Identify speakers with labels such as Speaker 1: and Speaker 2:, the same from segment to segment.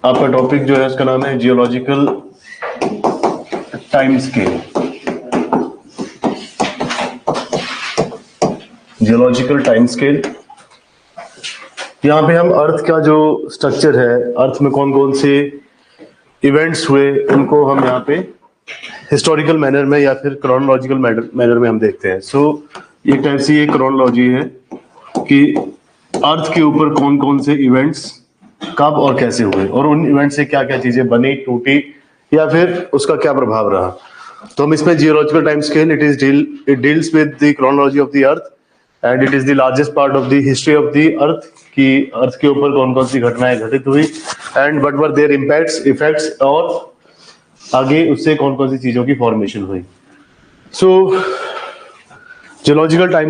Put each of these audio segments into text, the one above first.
Speaker 1: आपका टॉपिक जो है उसका नाम है geological time scale. Geological time scale, यहाँ पे हम अर्थ का जो स्ट्रक्चर है, अर्थ में कौन कौन से इवेंट्स हुए, उनको हम यहाँ पे हिस्टोरिकल मैनर में या फिर क्रोनोलॉजिकल मैनर में हम देखते हैं। सो एक टाइप से ये क्रोनोलॉजी है कि अर्थ के ऊपर कौन कौन से इवेंट्स कब और कैसे हुए और उन इवेंट से क्या क्या चीजें बनी, टूटी या फिर उसका क्या प्रभाव रहा। तो हम इसमें geological time scale, it deals with the chronology of the earth and it is the largest part of the history of the अर्थ, कि अर्थ के ऊपर कौन कौन सी घटनाएं घटित हुई and what were their impacts, effects, और आगे उससे कौन कौन सी चीजों की फॉर्मेशन हुई। सो जियोलॉजिकल टाइम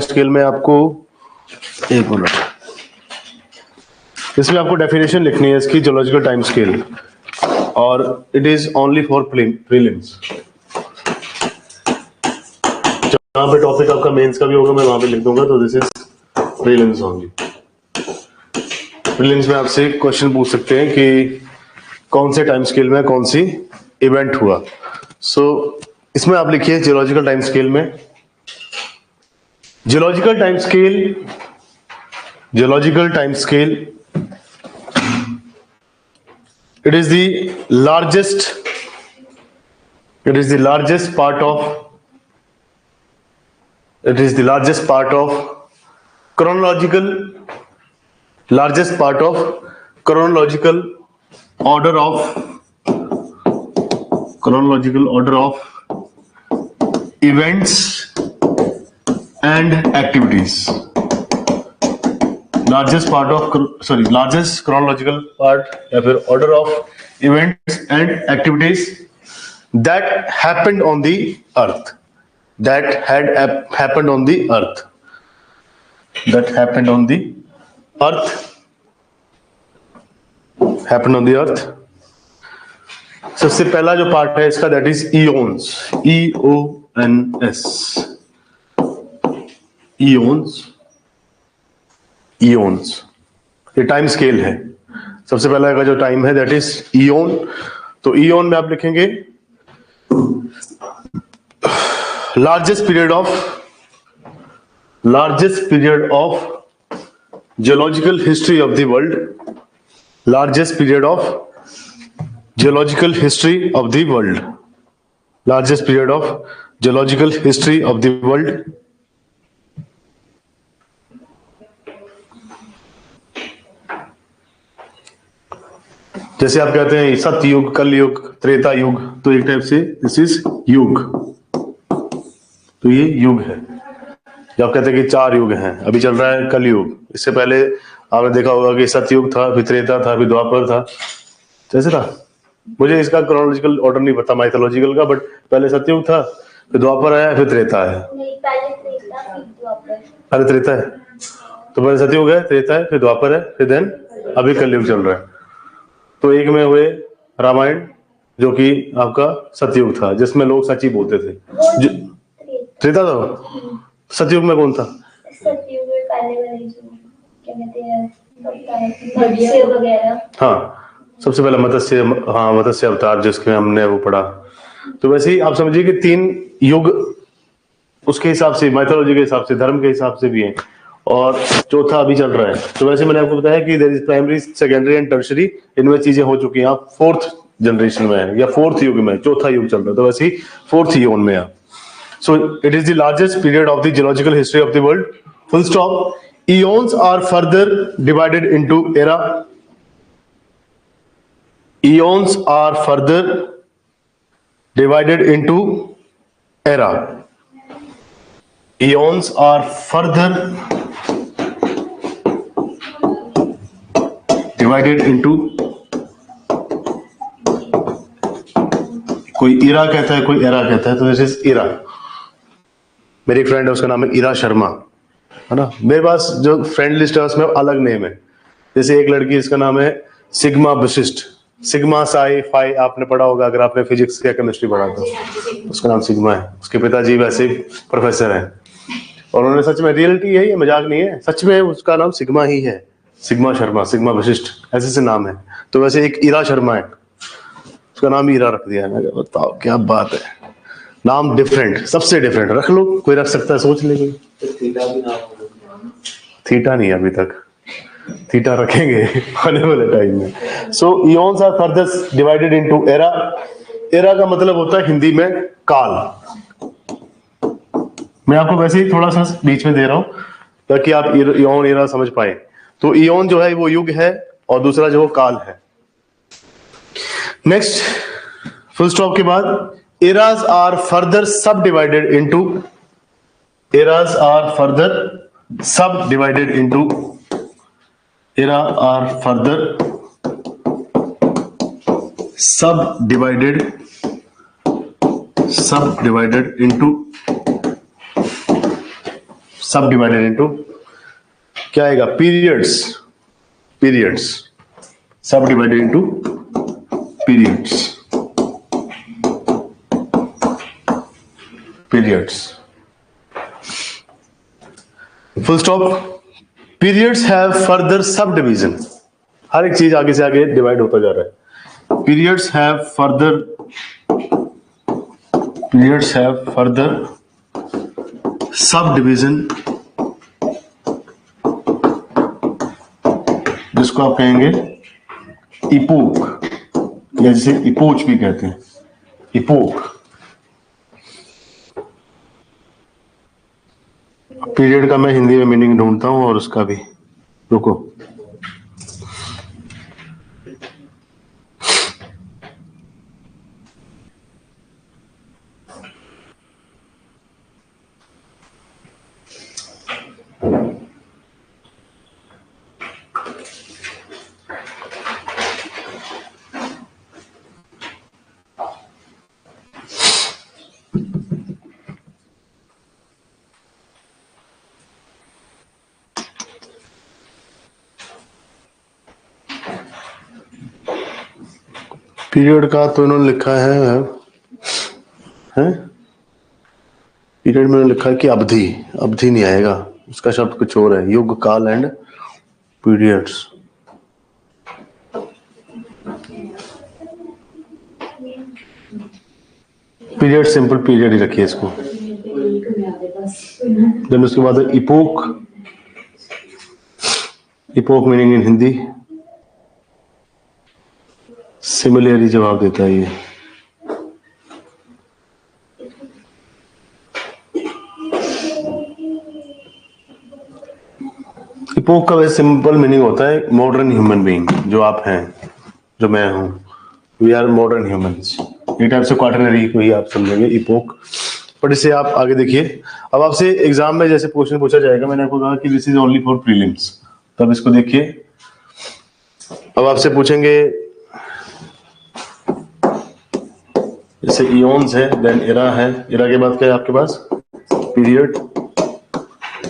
Speaker 1: स्केल में आपको एक मिनट, इसमें आपको डेफिनेशन लिखनी है इसकी, जियोलॉजिकल टाइम स्केल, और it is only for prelims. जहां पे टॉपिक आपका मेंस का भी होगा मैं वहां पे लिख दूंगा, तो this is prelims only. Prelims में आपसे क्वेश्चन पूछ सकते हैं कि कौन से टाइम स्केल में कौन सी इवेंट हुआ। सो इसमें आप लिखिए जियोलॉजिकल टाइम स्केल में, geological time scale it is the largest part of chronological order of events and activities. largest chronological part या फिर order of events and activities that happened on the earth, that happened on the earth. सबसे पहला जो part है इसका, that is eons, eons, ये time scale है। सबसे पहला का जो टाइम है दैट इज ईओन। तो ईओन में आप लिखेंगे largest period of geological history of the world, largest period of geological history of the world. जैसे आप कहते हैं सतयुग, कलयुग, त्रेता युग, तो एक टाइप से दिस इज युग, तो ये युग है। जब कहते हैं कि 4 युग हैं, अभी चल रहा है कलयुग, इससे पहले आपने देखा होगा कि सतयुग था, फिर त्रेता था, फिर द्वापर था, जैसे था। मुझे इसका क्रोनोलॉजिकल ऑर्डर नहीं पता माइथोलॉजिकल का, बट पहले सतयुग था, फिर द्वापर आया, फिर त्रेता है। पहले त्रेता है, तो पहले सतयुग है, त्रेता है, फिर द्वापर है, फिर देन अभी कलयुग चल रहा है। तो एक में हुए रामायण जो कि आपका सतयुग था, जिसमें लोग सच ही बोलते थे। त्रेता था, सतयुग में कौन था?
Speaker 2: सतयुग में पहले वाले जो क्या कहते हैं मत्स्य वगैरह।
Speaker 1: हाँ, सबसे पहला मत्स्य अवतार, जिसके हमने वो पढ़ा। तो वैसे ही आप समझिए कि 3 युग उसके हिसाब से, माइथोलॉजी के हिसाब से, धर्म के हिसाब से भी है, और चौथा अभी चल रहा है। तो वैसे मैंने आपको बताया कि there is primary, secondary and tertiary, इनमें चीजें हो चुकी हैं। आप 4th जनरेशन में है या 4th युग में, चौथा युग चल रहा है, तो वैसे ही 4th ईओन में है। So it is the largest period of the geological history of the world, full stop. Eons are further divided into era. Eons are further divided into era. Eons are further divided into, कोई इरा कहता है, कोई era कहता है, तो this is इरा। मेरी friend है, उसका नाम है इरा शर्मा, है ना। मेरे पास जो फ्रेंड लिस्ट है उसमें अलग नेम है। जैसे एक लड़की, इसका नाम है sigma Vashishtha, sigma sci fi, आपने पढ़ा होगा अगर आपने फिजिक्स या केमिस्ट्री पढ़ा तो, उसका नाम सिग्मा है। उसके पिताजी वैसे प्रोफेसर हैं, और उन्होंने, सच में रियलिटी है ये, मजाक नहीं है, सच में उसका नाम सिग्मा ही है, सिग्मा शर्मा, सिग्मा वशिष्ठ, ऐसे से नाम है। तो वैसे एक ईरा शर्मा है, उसका नाम हीरा रख दिया है। मैं कहा, बताओ क्या बात है, नाम डिफरेंट, सबसे डिफरेंट रख लो, कोई रख सकता है, सोच ले कोई। थीटा नहीं अभी तक, थीटा रखेंगे आने वाले टाइम में। So eons are further divided into era. Era का मतलब होता है हिंदी में काल। मैं आपको वैसे ही थोड़ा सा बीच में दे रहा हूं ताकि आप इयॉन एरा समझ पाए। तो इयॉन जो है वो युग है और दूसरा जो काल है। नेक्स्ट, फुल स्टॉप के बाद eras are further subdivided into eras are further subdivided into era are further subdivided into क्या आएगा, periods, subdivided into periods. Full stop. Periods have further subdivision. हर एक चीज आगे से आगे डिवाइड होता जा रहा है। Periods have further sub division, जिसको आप कहेंगे इपोक, या जिसे इपोच भी कहते हैं, इपोक। पीरियड का मैं हिंदी में मीनिंग ढूंढता हूं और उसका भी, रुको। पीरियड का तो इन्होंने लिखा है पीरियड में लिखा है कि अवधि नहीं आएगा, उसका शब्द कुछ और है, युग, काल and periods. Period simple period ही रखिए इसको। देन उसके बाद epoch meaning in Hindi, similarly जवाब देता है ये। इपोक का वैसे सिंपल मीनिंग होता है मॉडर्न ह्यूमन बीइंग, जो आप हैं, जो मैं हूं, वी आर मॉडर्न ह्यूमंस। ये टाइप से क्वाटरनरी को ही आप समझेंगे इपोक। बट इसे आप आगे देखिए। अब आपसे एग्जाम में जैसे क्वेश्चन पूछा जाएगा, मैंने आपको कहा कि this is only for prelims, तब इसको देखिए। अब आपसे पूछेंगे, जैसे इयॉन्स है, देन एरा है, एरा के बाद क्या है आपके पास, पीरियड,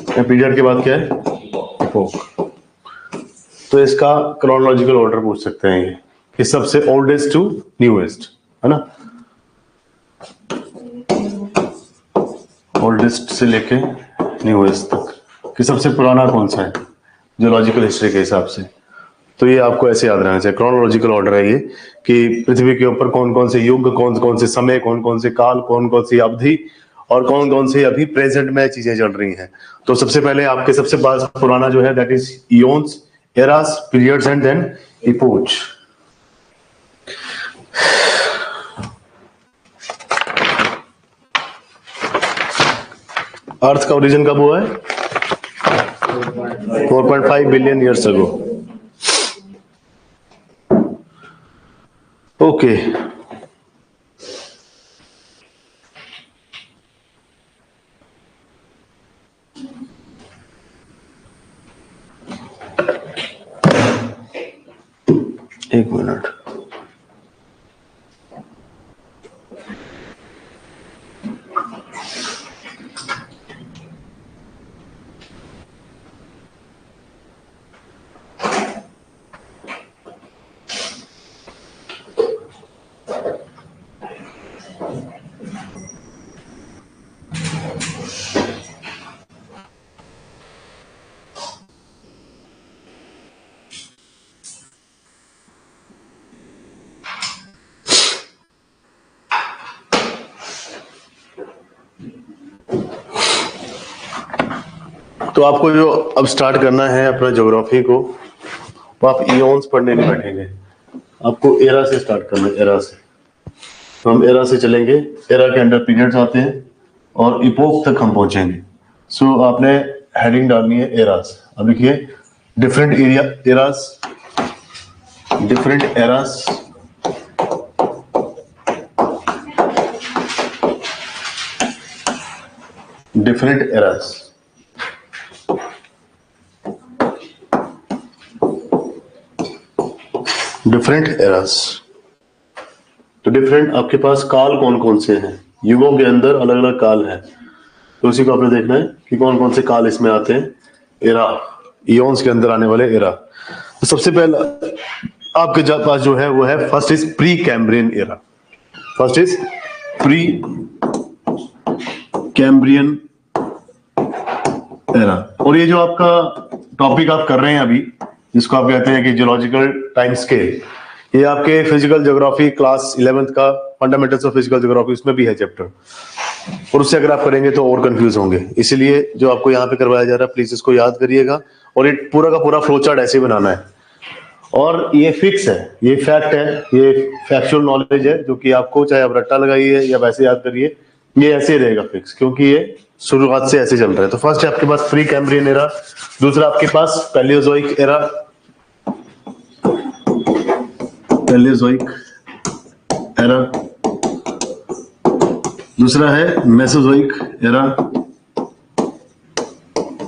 Speaker 1: पीरियड के बाद क्या है, इपोक। तो इसका क्रोनोलॉजिकल ऑर्डर पूछ सकते हैं ये, कि सबसे ओल्डेस्ट टू न्यूएस्ट, है ना, ओल्डेस्ट से लेके न्यूएस्ट तक, कि सबसे पुराना कौन सा है जियोलॉजिकल हिस्ट्री के हिसाब से। तो ये आपको ऐसे याद रहना चाहिए, क्रोनोलॉजिकल ऑर्डर है ये, कि पृथ्वी के ऊपर कौन कौन से युग, कौन कौन से समय, कौन कौन से काल, कौन कौन सी अवधि और कौन कौन से अभी प्रेजेंट में चीजें चल रही हैं। तो सबसे पहले आपके सबसे पुराना जो है that is eons, eras, periods and then epoch. Earth का ओरिजिन कब हुआ है, 4.5 बिलियन ईयर्स अगो। ओके, एक मिनट। तो आपको जो अब स्टार्ट करना है अपना ज्योग्राफी को, तो आप इयॉन्स पढ़ने नहीं बैठेंगे, आपको एरा से स्टार्ट करना है, एरा से। तो हम एरा से चलेंगे, एरा के अंडर पीरियड्स आते हैं और इपोक तक हम पहुंचेंगे। सो आपने हेडिंग डालनी है एरास। अब लिखिए different area eras, different eras, different eras. Different eras. तो डिफरेंट आपके पास काल कौन कौन से हैं, युगों के अंदर अलग अलग काल हैं, तो उसी को आपने देखना है कि कौन कौन से काल इसमें आते हैं, एरा, इयॉन्स के अंदर आने वाले एरा। तो सबसे पहला आपके पास जो है वो है first is pre Cambrian era. First is pre Cambrian era. और ये जो आपका टॉपिक आप कर रहे हैं अभी, जिसको आप कहते हैं कि जियोलॉजिकल टाइम स्केल, ये आपके फिजिकल ज्योग्राफी क्लास 11th का फंडामेंटल्स ऑफ फिजिकल ज्योग्राफी उसमें भी है चैप्टर, और उससे अगर आप करेंगे तो और कंफ्यूज होंगे। इसलिए जो आपको यहाँ पे करवाया जा रहा है प्लीज इसको याद करिएगा, और ये पूरा का पूरा फ्लो चार्ट ऐसे बनाना है। और ये फिक्स है, ये फैक्ट है, ये फैक्चुअल नॉलेज है, जो कि आपको चाहे आप रट्टा लगाइए या वैसे याद करिए, ये ऐसे रहेगा फिक्स, क्योंकि ये शुरुआत से ऐसे चल रहा है। तो फर्स्ट है आपके पास प्री कैम्ब्रियन एरा, दूसरा आपके पास पैलियोजोइक एरा, पैलियोजोइक एरा, दूसरा है Mesozoic era,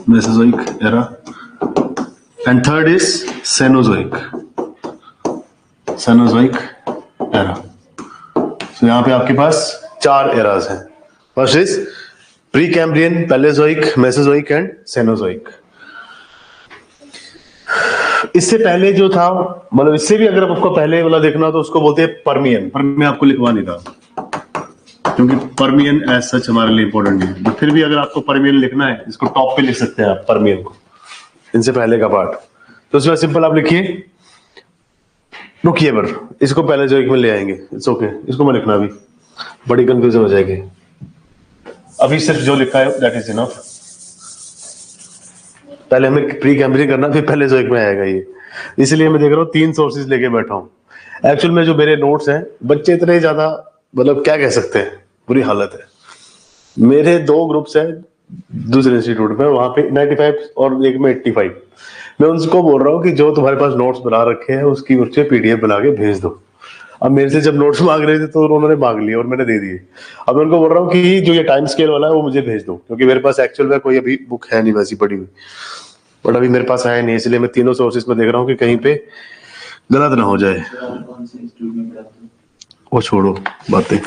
Speaker 1: Mesozoic era, and third is Cenozoic, Cenozoic era. तो यहां पे आपके पास 4 एराज हैं। First is pre Cambrian, Palaeozoic, Mesozoic and Cenozoic. इससे पहले जो था, मतलब इससे भी अगर आपको पहले वाला देखना हो तो उसको बोलते हैं परमियन। पर मैं आपको लिखवा नहीं रहा क्योंकि परमियन एज सच हमारे लिए इंपॉर्टेंट नहीं है, तो फिर भी अगर आपको परमियन लिखना है, इसको टॉप पे लिख सकते हैं आप परमियन को, इनसे पहले का पार्ट। तो उसमें सिंपल आप लिखिए, रुकिए पर इसको पैलियोजोइक में ले आएंगे, इट्स ओके, इसको मैं लिखना अभी, बड़ी कंफ्यूजन हो जाएगी। अभी सिर्फ जो लिखा है दैट इज इनफ। पहले हमें प्री कैम्ब्रियन करना, फिर पैलियोजोइक में आएगा ये। इसलिए मैं देख रहा हूँ 3 सोर्सेज लेके बैठा हूँ। एक्चुअल में जो मेरे नोट्स हैं, बच्चे इतने ज्यादा, मतलब क्या कह सकते हैं, बुरी हालत है। मेरे 2 ग्रुप्स हैं दूसरे इंस्टीट्यूट में, वहां पे 95 और एक में 85। मैं उनको बोल रहा हूँ कि जो तुम्हारे पास नोट्स बना रखे हैं उसकी मुझे पीडीएफ बना के भेज दो। अब मेरे से जब नोट्स मांग रहे थे तो उन्होंने मांग लिए और मैंने दे दिए। अब मैं उनको बोल रहा हूँ कि जो ये टाइम स्केल वाला है वो मुझे भेज दो, क्योंकि मेरे पास एक्चुअल में कोई अभी बुक है नहीं वैसी पड़ी हुई, बट अभी मेरे पास आया नहीं, इसलिए मैं तीनों सोर्सेज में देख रहा हूँ कि कहीं पे गलत ना हो जाए। वो छोड़ो बातें,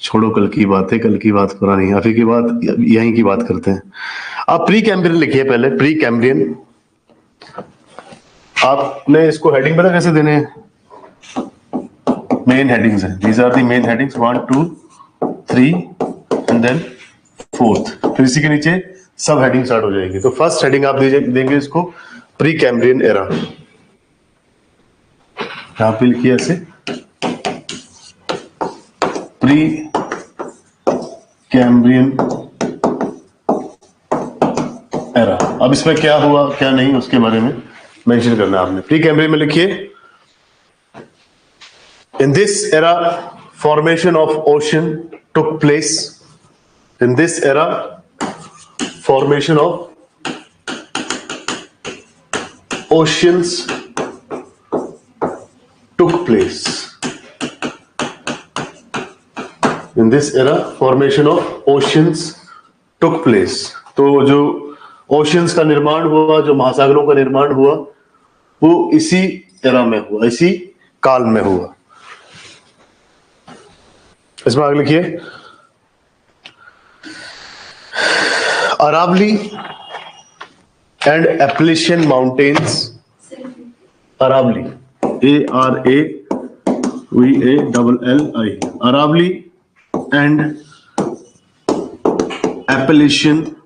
Speaker 1: छोड़ो कल की बातें, कल की बात पुरानी, अभी की बात, यहीं की बात करते हैं। आप प्री कैम्ब्रियन लिखिए पहले, प्री कैम्ब्रियन। आपने इसको हेडिंग पता कैसे देने हैं, मेन हेडिंग्स हैं, these are the main headings, 1 2 3 and then 4th, फिर इसी के नीचे सब हेडिंग स्टार्ट हो जाएगी। तो फर्स्ट हेडिंग आप देंगे इसको प्री कैम्ब्रियन एरा, यहां पे लिखिए ऐसे, प्री कैम्ब्रियन एरा। अब इसमें क्या हुआ क्या नहीं उसके बारे में मेंशन करना है आपने। प्री कैम्ब्रियन में लिखिए, in this era formation of ocean took place, in this era formation of oceans took place, in this era formation of oceans took place। तो जो oceans का निर्माण हुआ, जो महासागरों का निर्माण हुआ, वो इसी एरा में हुआ, इसी काल में हुआ। इसमें आगे लिखिए, Aravalli and Appalachian Mountains, Aravalli, ARAVALLI, Aravalli and Appalachian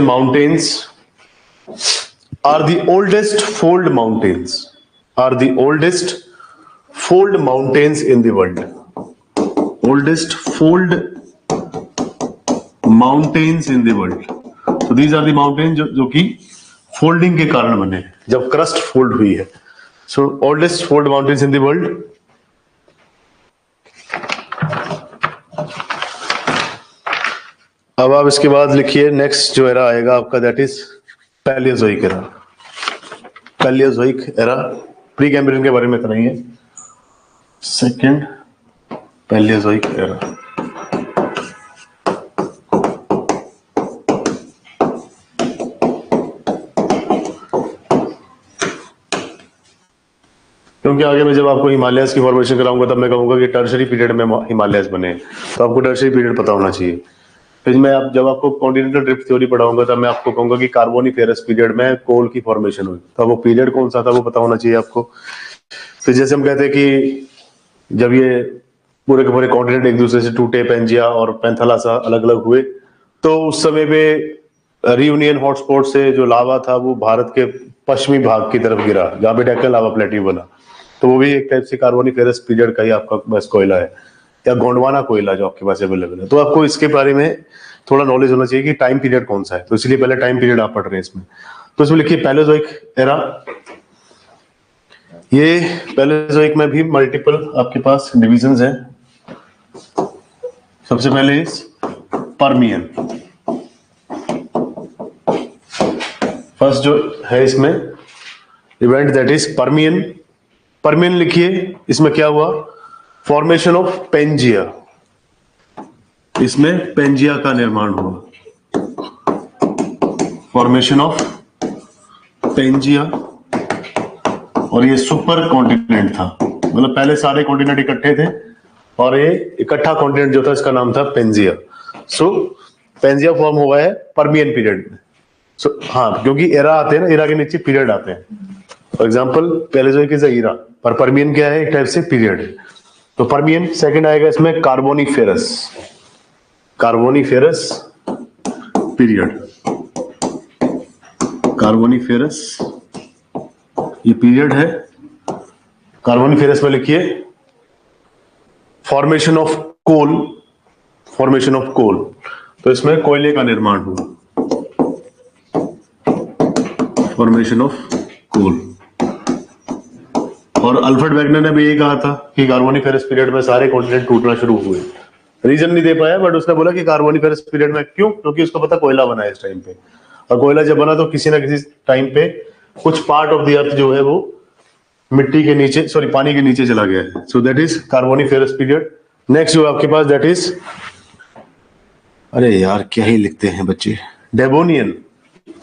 Speaker 1: Mountains are the oldest fold mountains, are the oldest fold mountains in the world, oldest fold mountains in the world. तो दीज आर द माउंटेन जो कि folding के कारण बने, जब crust fold हुई है। So oldest fold mountains in the world. अब आप इसके बाद लिखिए नेक्स्ट जो एरा आएगा आपका, that is Palaeozoic era. Palaeozoic era, pre Cambrian के बारे में इतना ही है। Second Palaeozoic era. क्योंकि आगे मैं जब आपको हिमालयस की फॉर्मेशन कराऊंगा तब मैं कहूंगा कि टर्शरी पीरियड में हिमालयस बने, तो आपको टर्शरी पीरियड पता होना चाहिए। फिर मैं जब आपको कॉन्टिनेंटल ड्रिफ्ट थ्योरी पढ़ाऊंगा तब मैं आपको कहूंगा कि कार्बोनिफेरस पीरियड में कोल की फॉर्मेशन हुई, तो वो पीरियड कौन सा था वो पता होना चाहिए आपको। फिर जैसे हम कहते हैं कि जब ये पूरे के पूरे कॉन्टिनेंट एक दूसरे से टूटे, पेंजिया और पैंथालासा अलग अलग हुए, तो उस समय पे रियूनियन हॉटस्पॉट से जो लावा था वो भारत के पश्चिमी भाग की तरफ गिरा, जहाँ पे डेक्कन लावा प्लेट्यू बना, तो वो भी एक टाइप से कार्बोनिफेरस पीरियड का ही आपका बस कोयला है, या गोंडवाना कोयला जो आपके पास अवेलेबल है। तो आपको इसके बारे में थोड़ा नॉलेज होना चाहिए कि टाइम पीरियड कौन सा है, तो इसलिए पहले टाइम पीरियड आप पढ़ रहे हैं इसमें। तो इसमें लिखिए पैलेजोइक एरा। ये पैलेजोइक में भी मल्टीपल आपके पास डिविजन्स हैं। सबसे पहले इस पर्मियन, फर्स्ट जो है इसमें event that is Permian. Permian लिखिए, इसमें क्या हुआ, फॉर्मेशन ऑफ पेंजिया, इसमें पेंजिया का निर्माण हुआ, फॉर्मेशन ऑफ पेंजिया। और ये सुपर कॉन्टिनेंट था, मतलब पहले सारे कॉन्टिनेंट इकट्ठे थे और ये इकट्ठा कॉन्टिनेंट जो था इसका नाम था पेंजिया। सो पेंजिया फॉर्म हुआ है पर्मियन पीरियड में। सो हाँ, क्योंकि एरा आते हैं ना, एरा के नीचे पीरियड आते हैं। For example Palaeozoic is a era, पर पर्मियन क्या है, एक टाइप से पीरियड है। तो पर्मियन सेकंड आएगा इसमें कार्बोनिफेरस, कार्बोनिफेरस पीरियड, कार्बोनिफेरस ये पीरियड है। कार्बोनिफेरस में लिखिए formation of coal, formation of coal, तो इसमें कोयले का निर्माण हुआ, फॉर्मेशन ऑफ कोल। और अल्फ्रेड वेगनर ने भी ये कहा था कि कार्बोनिफेरस पीरियड में सारे कॉन्टिनेंट टूटना शुरू हुए। रीजन नहीं दे पाया, बट उसने बोला कि कार्बोनिफेरस पीरियड में, क्यों, क्योंकि उसको पता कोयला बना है इस टाइम पे, और कोयला जब बना तो किसी ना किसी टाइम पे कुछ पार्ट ऑफ द अर्थ जो है वो मिट्टी के नीचे, सॉरी पानी के नीचे चला गया है। So that is Carboniferous period. Next जो आपके पास दैट इज, अरे यार क्या ही लिखते हैं बच्चे, Devonian.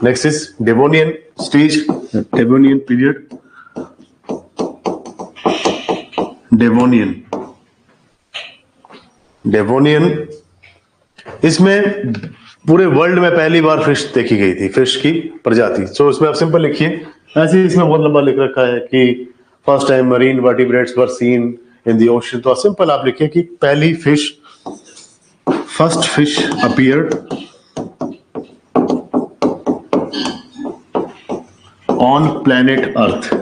Speaker 1: Next is Devonian stage, Devonian period, Devonian. Devonian, इसमें पूरे वर्ल्ड में पहली बार फिश देखी गई थी, फिश की प्रजाति। सो इसमें आप सिंपल लिखिए, ऐसे ही इसमें बहुत लंबा लिख रखा है कि first time marine vertebrates were seen in the ocean. तो सिंपल आप लिखिए कि पहली fish, first fish appeared on planet earth.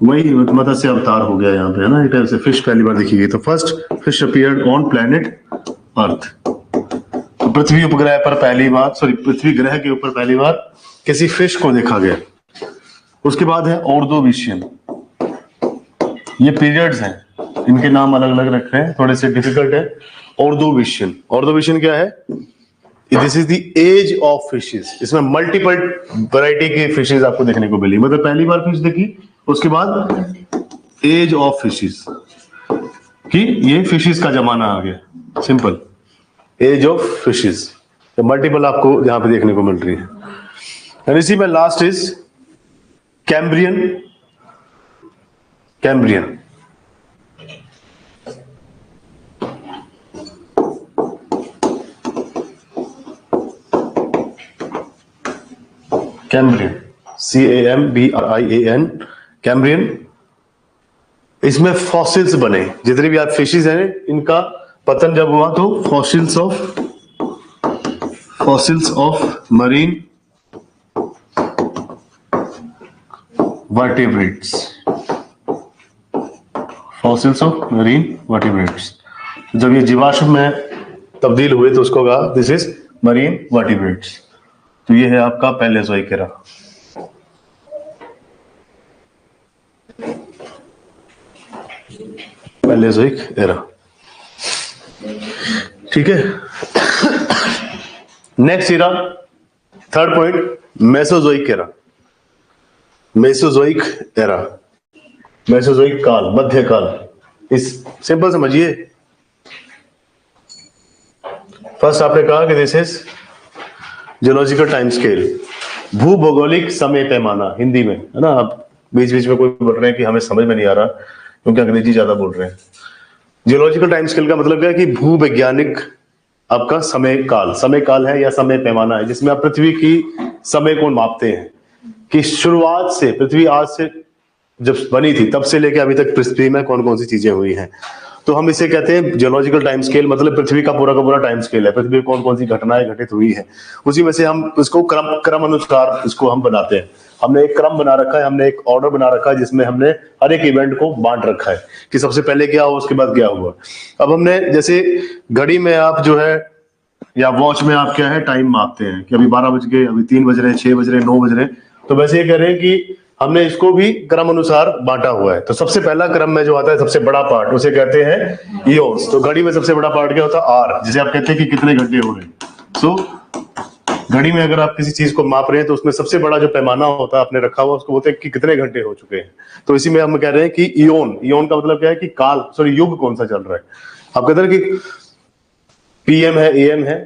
Speaker 1: वही मत्स्य अवतार हो गया यहाँ पे, है ना, एक टाइप से फिश पहली बार देखी गई। तो first fish appeared on planet earth, तो पृथ्वी उपग्रह पर पहली बार, सॉरी पृथ्वी ग्रह के ऊपर पहली बार किसी फिश को देखा गया। उसके बाद है ऑर्डोविशियन। ये पीरियड्स हैं, इनके नाम अलग अलग रख रहे हैं, थोड़े से डिफिकल्ट है। ऑर्डोविशियन, ऑर्डोविशियन क्या है, this is the age of fishes. इसमें मल्टीपल वैरायटी की फिशेस आपको देखने को मिली, मतलब पहली बार फिश देखी, उसके बाद एज ऑफ फिशेस, कि ये फिशेस का जमाना आ गया, simple age of fishes. Multiple आपको यहां पे देखने को मिल रही है। और इसी में last is Cambrian. Cambrian Cambrian, CAMBRIAN, Cambrian. इसमें फॉसिल्स बने, जितने भी आप फिशेस हैं इनका पतन जब हुआ तो fossils of marine vertebrates, fossils of marine vertebrates. जब ये जीवाश्म में तब्दील हुए तो उसको कहा दिस इज मरीन वर्टिब्रेट्स। तो ये है आपका पैलेजोइक एरा। पैलेजोइक एरा, ठीक है। Next era, third point, Mesozoic era. Mesozoic era, Mesozoic काल, मध्यकाल। इस सिंपल समझिए, फर्स्ट आपने कहा कि this is geological time scale, भूभौगोलिक समय पैमाना हिंदी में, है ना। आप बीच बीच में कोई बोल रहे हैं कि हमें समझ में नहीं आ रहा क्योंकि अंग्रेजी ज्यादा बोल रहे हैं। जियोलॉजिकल टाइम स्केल का मतलब क्या है कि भूवैज्ञानिक आपका समय काल है या समय पैमाना है जिसमें आप पृथ्वी की समय को मापते हैं कि शुरुआत से, पृथ्वी आज से जब बनी थी तब से लेकर अभी तक पृथ्वी में कौन कौन सी चीजें हुई हैं। तो हम इसे कहते हैं जियोलॉजिकल टाइम स्केल, मतलब पृथ्वी का पूरा टाइम स्केल है, पृथ्वी में कौन कौन सी घटनाएं घटित हुई है, उसी में से हम इसको क्रम अनुसार इसको हम बनाते हैं। हमने एक क्रम बना रखा है, हमने एक ऑर्डर बना रखा है जिसमें हमने हर एक इवेंट को बांट रखा है कि सबसे पहले क्या हुआ, उसके बाद क्या हुआ। अब हमने जैसे घड़ी में आप जो है या वॉच में आप क्या है टाइम मापते हैं कि अभी 12 बज गए, अभी 3 बज रहे, 6 बज रहे, 9 बज रहे, तो वैसे ये कह रहे हैं कि हमने इसको भी क्रम अनुसार बांटा हुआ है। तो सबसे पहला क्रम में जो आता है सबसे बड़ा पार्ट उसे कहते हैं ईओन्स। तो घड़ी में सबसे बड़ा पार्ट क्या होता है, आर, जिसे आप कहते हैं कि कितने घंटे हो रहे हैं। सो घड़ी में अगर आप किसी चीज को माप रहे हैं तो उसमें सबसे बड़ा जो पैमाना होता है आपने रखा हुआ उसको बोलते हैं कि कितने घंटे हो चुके हैं। तो इसी में हम कह रहे हैं कि ईओन का मतलब क्या है कि काल, युग कौन सा चल रहा है। आप कहते हैं कि पीएम है, एएम है,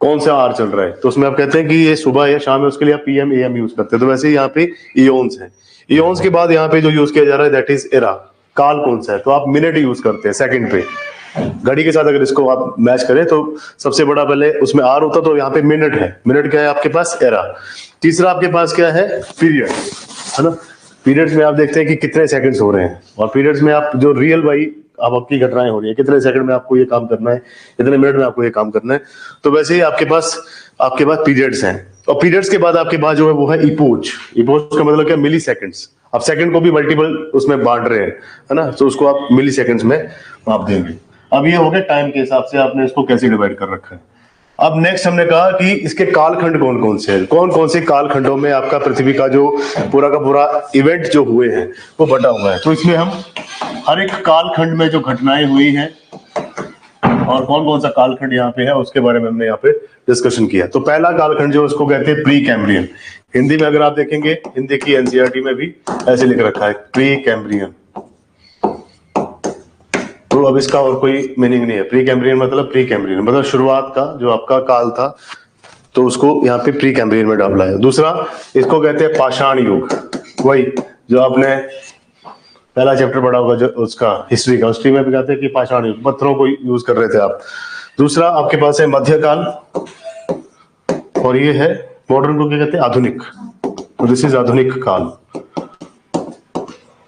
Speaker 1: कौन सा आर चल रहा है, तो उसमें आप कहते हैं कि ये सुबह या शाम है, उसके लिए आप पीएम एएम यूज करते हैं। तो वैसे ही यहाँ पे ईओन्स है। ईओन्स के बाद यहाँ पे जो यूज किया जा रहा है दैट इज एरा, काल कौन सा है, तो आप मिनट यूज करते हैं सेकंड पे। घड़ी के साथ अगर इसको आप मैच करें तो सबसे बड़ा पहले उसमें आर होता तो यहाँ पे मिनट है। मिनट क्या है आपके पास, एरा। तीसरा आपके पास क्या है, पीरियड, है ना। पीरियड्स में आप देखते हैं कि कितने सेकंड्स हो रहे हैं, और पीरियड्स में आप जो रियल भाई अब आपकी घटनाएं हो रही है, कितने सेकंड में आपको ये काम करना है, कितने मिनट में आपको ये काम करना है। तो वैसे ही आपके पास पीरियड्स हैं। और पीरियड्स के बाद आपके पास जो है वो है इपोच। इपोच का मतलब क्या, मिली सेकंड्स। आप सेकंड को भी मल्टीपल उसमें बांट रहे हैं, है ना, तो उसको आप मिली सेकंड्स में माप देंगे। अब ये हो गया टाइम के हिसाब से आपने इसको कैसे डिवाइड कर रखा है। अब नेक्स्ट हमने कहा कि इसके कालखंड कौन कौन से हैं, कौन कौन से कालखंडों में आपका पृथ्वी का जो पूरा का पूरा इवेंट जो हुए हैं वो बटा हुआ है। तो इसमें हम हर एक कालखंड में जो घटनाएं हुई हैं और कौन कौन सा कालखंड यहाँ पे है उसके बारे में हमने यहाँ पे डिस्कशन किया। तो पहला कालखंड जो उसको कहते हैं प्री कैम्ब्रियन। हिंदी में अगर आप देखेंगे, हिंदी की एनसीईआरटी में भी ऐसे लिख रखा है प्री कैम्ब्रियन। तो अब इसका और कोई मीनिंग नहीं है। प्री कैम्ब्रियन मतलब शुरुआत का जो आपका काल था, तो उसको यहाँ पे प्री कैम्ब्रियन में डाला है। दूसरा इसको कहते हैं पाषाण युग, वही जो आपने पहला चैप्टर पढ़ा होगा जो उसका हिस्ट्री में भी कहते हैं कि पाषाण युग, पत्थरों को यूज कर रहे थे आप। दूसरा आपके पास है मध्यकाल, और ये है मॉडर्न को क्या कहते हैं, आधुनिक। तो दिस इज आधुनिक काल।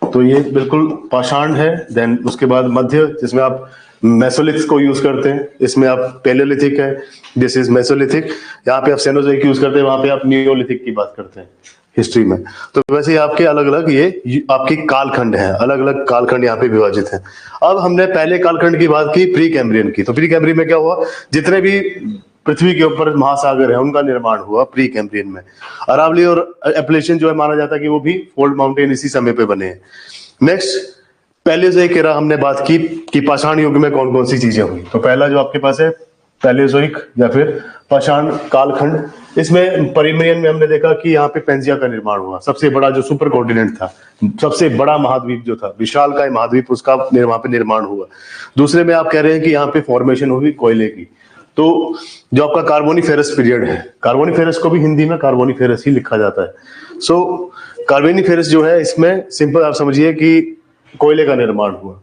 Speaker 1: तो ये बिल्कुल पाषाण है। देन उसके बाद मध्य, जिसमें आप मेसोलिथिक को यूज करते हैं, इसमें आप पैलेयोलिथिक है, दिस इज मेसोलिथिक। यहाँ पे आप सेनोजोइक यूज करते हैं, वहां पे आप नियोलिथिक की बात करते हैं हिस्ट्री में। तो वैसे ही आपके अलग अलग ये आपके कालखंड हैं, अलग अलग कालखंड यहाँ पे विभाजित हैं। अब हमने पहले कालखंड की बात की, प्री कैम्ब्रियन की। तो प्री कैम्ब्रियन में क्या हुआ, जितने भी पृथ्वी के ऊपर महासागर है उनका निर्माण हुआ प्री कैम्ब्रियन में। अरावली और एप्लेशियन जो है माना जाता है कि वो भी फोल्ड माउंटेन इसी समय पे बने हैं। नेक्स्ट पैलेयोजोइक एरा हमने बात की कि पाषाण युग में कौन कौन सी चीजें हुई। तो पहला जो आपके पास है पैलेयोजोइक या फिर पाषाण कालखंड, इसमें परिमियन में हमने देखा कि यहाँ पे पेंजिया का निर्माण हुआ। सबसे बड़ा जो सुपर कॉन्टिनेंट था, सबसे बड़ा महाद्वीप जो था, विशालकाय महाद्वीप, उसका वहां पे निर्माण हुआ। दूसरे में आप कह रहे हैं कि यहाँ पे फॉर्मेशन हुई कोयले की। तो जो आपका कार्बोनिफेरस पीरियड है, कार्बोनिफेरस को भी हिंदी में कार्बोनिफेरस ही लिखा जाता है। सो कार्बोनिफेरस जो है, इसमें सिंपल आप समझिए कि कोयले का निर्माण हुआ।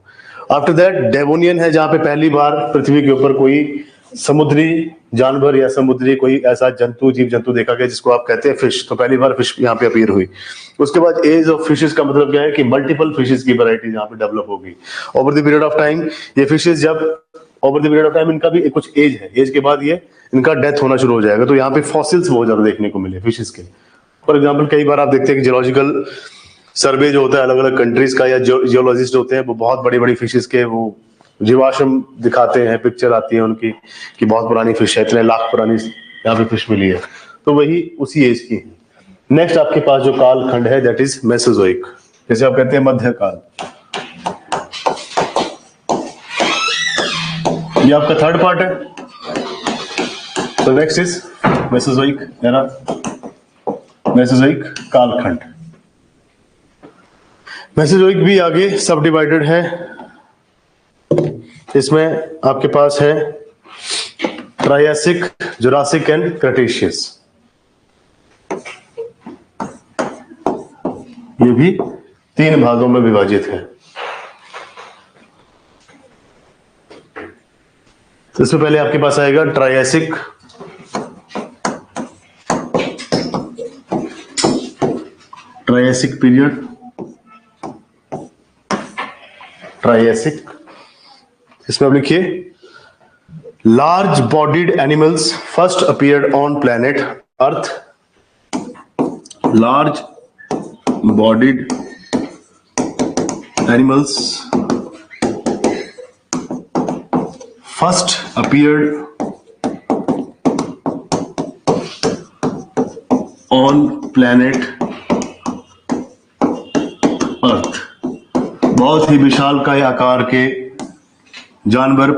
Speaker 1: आफ्टर दैट डेवोनियन है, जहां पे पहली बार पृथ्वी के ऊपर कोई समुद्री जानवर या समुद्री कोई ऐसा जीव जंतु देखा गया जिसको आप कहते हैं फिश। तो पहली बार फिश यहाँ पे अपीयर हुई। उसके बाद एज ऑफ फिशेस का मतलब क्या है कि मल्टीपल फिशेस की वैरायटी यहाँ पे डेवलप हो गई over the period of time. ये फिशेस जब over the period of time, इनका भी कुछ एज है, एज के बाद ये इनका डेथ होना शुरू हो जाएगा। तो यहाँ पे फॉसिल्स बहुत ज्यादा देखने को मिले फिशेस के। फॉर एग्जाम्पल कई बार आप देखते हैं कि जियोलॉजिकल सर्वे जो होता है अलग अलग कंट्रीज का, या जियोलॉजिस्ट होते हैं वो बहुत बड़ी बड़ी फिशेस के वो जीवाश्म दिखाते हैं, पिक्चर आती है उनकी कि बहुत पुरानी फिश है, इतने लाख पुरानी यहाँ पे फिश मिली है, तो वही उसी एज की है। नेक्स्ट आपके पास जो कालखंड है दैट इज मेसोजोइक, जैसे आप कहते हैं मध्यकाल। ये आपका थर्ड पार्ट है। तो next is Mesozoic era, Mesozoic कालखंड। मेसोजोइक भी आगे सब डिवाइडेड है। इसमें आपके पास है ट्रायसिक, जुरासिक एंड क्रेटेशियस। ये भी 3 भागों में विभाजित है। तो इसमें पहले आपके पास आएगा ट्रायसिक, ट्रायसिक पीरियड, ट्रायसिक। इसमें आप लिखिए large bodied animals first appeared on planet earth. Large bodied animals first appeared on planet earth. बहुत ही विशालकाय आकार के जानवर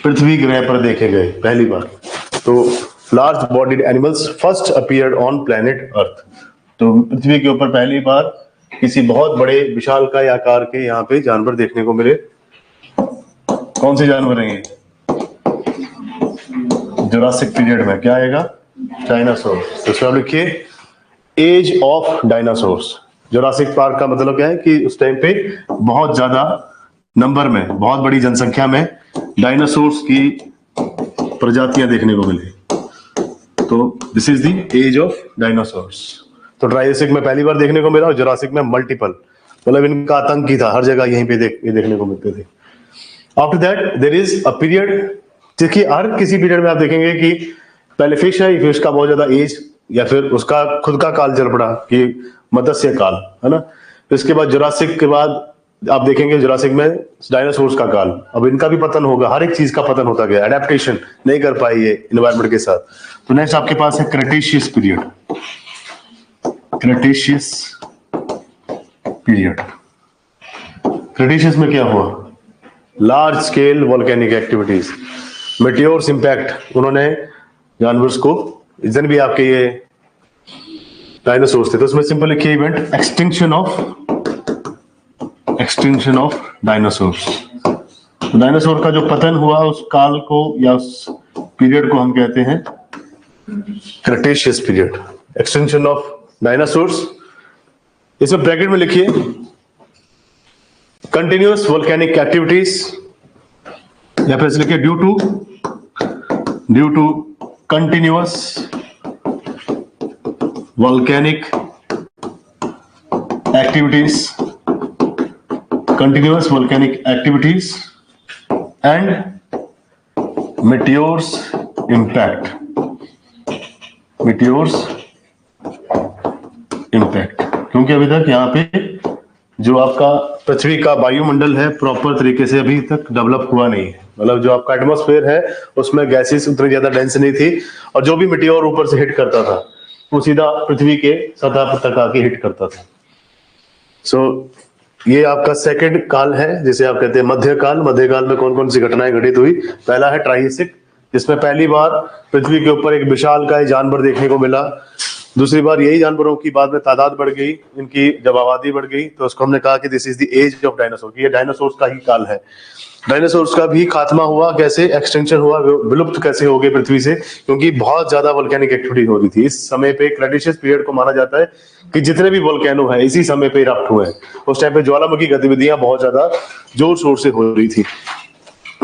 Speaker 1: पृथ्वी ग्रह पर देखे गए पहली बार। तो large bodied animals first appeared on planet earth. तो पृथ्वी के ऊपर पहली बार किसी बहुत बड़े विशालकाय आकार के यहाँ पे जानवर देखने को मिले। कौन से जानवर हैं ये? जुरासिक पीरियड में क्या आएगा? डायनासोर। तो इसमें आप लिखिए age of dinosaurs. Jurassic Park का मतलब क्या है कि उस टाइम पे बहुत ज्यादा नंबर में, बहुत बड़ी जनसंख्या में डायनासोर्स की प्रजातियां देखने को मिली। तो this is the age of dinosaurs. तो ट्रायसिक में पहली बार देखने को मिला और जुरासिक में मल्टीपल, मतलब इनका आतंक ही था, हर जगह यहीं पे ये देखने को मिलते थे। After that there is a period, देखिए हर किसी पीरियड में आप देखेंगे कि पहले फिश है, फिश का बहुत ज्यादा एज या फिर उसका खुद का काल चल पड़ा कि मत्स्य काल, है ना। इसके बाद जुरासिक के बाद आप देखेंगे जुरासिक में डायनासोर्स का काल। अब इनका भी पतन होगा, हर एक चीज का पतन होता गया, एडेप्टेशन नहीं कर पाई ये एनवायरनमेंट के साथ। तो नेक्स्ट आपके पास है Cretaceous period. Cretaceous period, Cretaceous में क्या हुआ? Large scale volcanic activities, meteors impact, उन्होंने जानवर्स को, इधर भी आपके ये डायनासोर्स थे। तो उसमें सिंपल लिखिए इवेंट एक्सटिंक्शन ऑफ डायनासोर्स। तो डायनासोर का जो पतन हुआ उस काल को या उस पीरियड को हम कहते हैं Cretaceous period, extinction of dinosaurs. इसमें ब्रैकेट में लिखिए कंटिन्यूअस वोल्केनिक एक्टिविटीज, या फिर लिखिए due to continuous volcanic activities, continuous volcanic activities and meteors impact, क्योंकि अभी तक यहाँ पे जो आपका पृथ्वी का वायुमंडल है प्रॉपर तरीके से अभी तक डेवलप हुआ नहीं है। मतलब जो आपका एटमॉस्फेयर है उसमें गैसेस उतनी ज्यादा डेंस नहीं थी, और जो भी मेटियोर ऊपर से हिट करता था वो सीधा पृथ्वी के सतह तक आके हिट करता था। सो ये आपका सेकंड काल है जिसे आप कहते हैं मध्यकाल। मध्यकाल में कौन कौन सी घटनाएं घटित हुई? पहला है ट्रायसिक, जिसमें पहली बार पृथ्वी के ऊपर एक विशालकाय जानवर देखने को मिला। दूसरी बार यही जानवरों की बाद में तादाद बढ़ गई, इनकी जब आबादी बढ़ गई तो उसको हमने कहा कि this is the age of dinosaur, ये डायनासोर्स का ही काल है। डायनासोर्स का भी खात्मा हुआ, कैसे एक्सटेंशन हुआ, विलुप्त कैसे हो गए पृथ्वी से, क्योंकि बहुत ज्यादा वोल्केनिक एक्टिविटी हो रही थी। इस समय पे क्रेटेशियस पीरियड को माना जाता है कि जितने भी वोल्केनो है इसी समय पे इरप्ट हुए हैं। उस टाइम पे ज्वालामुखी गतिविधियां बहुत ज्यादा जोर शोर से हो रही थी।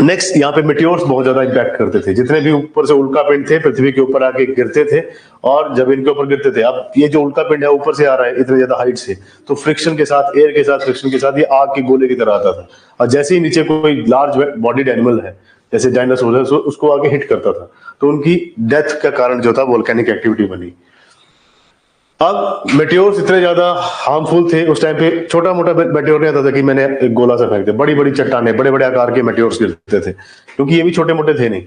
Speaker 1: नेक्स्ट यहाँ पे मेटियोर्स बहुत ज्यादा इंपैक्ट करते थे, जितने भी ऊपर से उल्का पिंड थे पृथ्वी के ऊपर आके गिरते थे, और जब इनके ऊपर गिरते थे, अब ये जो उल्का पिंड है ऊपर से आ रहा है इतने ज्यादा हाइट से, तो फ्रिक्शन के साथ, एयर के साथ फ्रिक्शन के साथ ये आग के गोले की तरह आता था, और जैसे ही नीचे कोई लार्ज बॉडीड एनिमल है जैसे डायनासोर है उसको आगे हिट करता था, तो उनकी डेथ का कारण जो था वोल्केनिक एक्टिविटी बनी। अब मेट्योर्स इतने ज्यादा हार्मफुल थे उस टाइम पे, छोटा मोटा मेट्योर नहीं आता था कि मैंने एक गोला सा फेंक दिया, बड़ी बड़ी चट्टाने, बड़े बड़े आकार के मेट्योर्स गिरते थे, क्योंकि ये भी छोटे मोटे थे नहीं।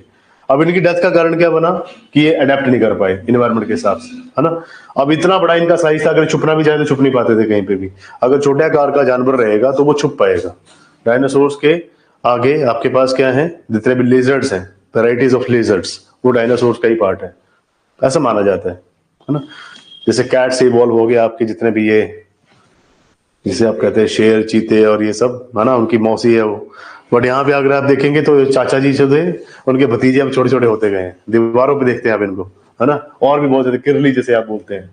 Speaker 1: अब इनकी डेथ का कारण क्या बना कि ये अडेप्ट नहीं कर पाए इन्वायरमेंट के हिसाब से, है ना। अब इतना बड़ा इनका साइज था, अगर छुपना भी चाहे तो छुप नहीं पाते थे कहीं पे भी। अगर छोटे आकार का जानवर रहेगा तो वो छुप पाएगा। डायनासोर्स के आगे आपके पास क्या है, जितने भी लेजर्ड्स हैं, वेराइटीज ऑफ लेजर्ड्स, वो डायनासोर्स का ही पार्ट है, ऐसा माना जाता है ना। जैसे कैट से इवॉल्व हो गया आपके जितने भी ये, जिसे आप कहते हैं शेर, चीते और ये सब, है ना, उनकी मौसी है वो। बट यहाँ पे अगर आप देखेंगे तो चाचा जी जो थे उनके भतीजे अब छोटे छोटे होते गए हैं, दीवारों पे देखते हैं आप इनको, है ना। और भी बहुत ज्यादा किरली जैसे आप बोलते हैं।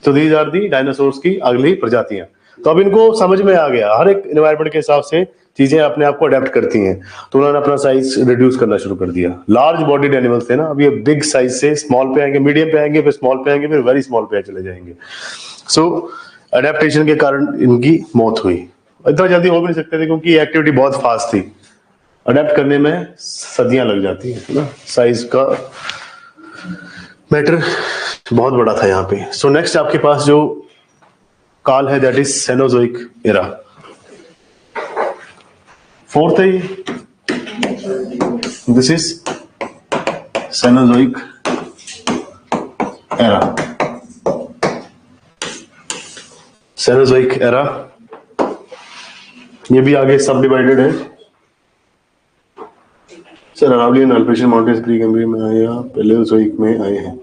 Speaker 1: तो दीज आर दी डायनासोर्स की अगली प्रजातियां। तो अब इनको समझ में आ गया, हर एक एनवायरमेंट के हिसाब से चीजें अपने आप को अडेप्ट करती हैं, तो उन्होंने अपना साइज रिड्यूस करना शुरू कर दिया। लार्ज बॉडीड एनिमल्स थे ना, अब ये बिग साइज से स्मॉल पे आएंगे, मीडियम पे आएंगे, फिर स्मॉल पे आएंगे, फिर वेरी स्मॉल पे चले जाएंगे। सो अडेप्टेशन के कारण इनकी मौत हुई। इतना जल्दी हो भी नहीं सकते थे क्योंकि एक्टिविटी बहुत फास्ट थी, अडेप्ट करने में सदियां लग जाती है ना, साइज का मैटर बहुत बड़ा था यहाँ पे। सो नेक्स्ट आपके पास जो काल है that is Cenozoic era. Fourth है, this is Cenozoic era. Cenozoic era, ये भी आगे सब डिवाइडेड है। Sir Aravalli and Appalachian mountains Precambrian में आए या पैलेओजोइक में आए हैं?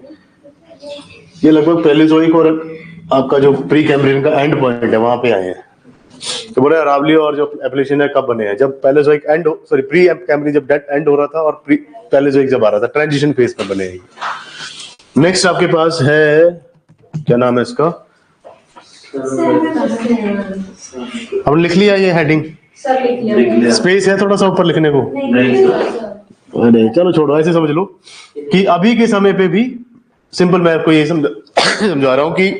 Speaker 1: ये लगभग पैलेओजोइक और आपका जो प्री कैम्ब्रियन का एंड पॉइंट है वहां पे आए हैं। तो बोले अरावली और जो एप्लेशियन है कब बने हैं, जब पैलेओजोइक एंड, सॉरी प्री कैम्ब्रियन जब डेट एंड हो रहा था और प्री पैलेओजोइक जब आ रहा था, ट्रांजिशन फेज में बने हैं। नेक्स्ट आपके पास है, क्या नाम है इसका, हमने लिख लिया ये हेडिंग, स्पेस है थोड़ा सा ऊपर लिखने को? नहीं, चलो छोड़ो, ऐसे समझ लो कि अभी के समय पे भी सिंपल, मैं आपको ये समझा रहा हूं कि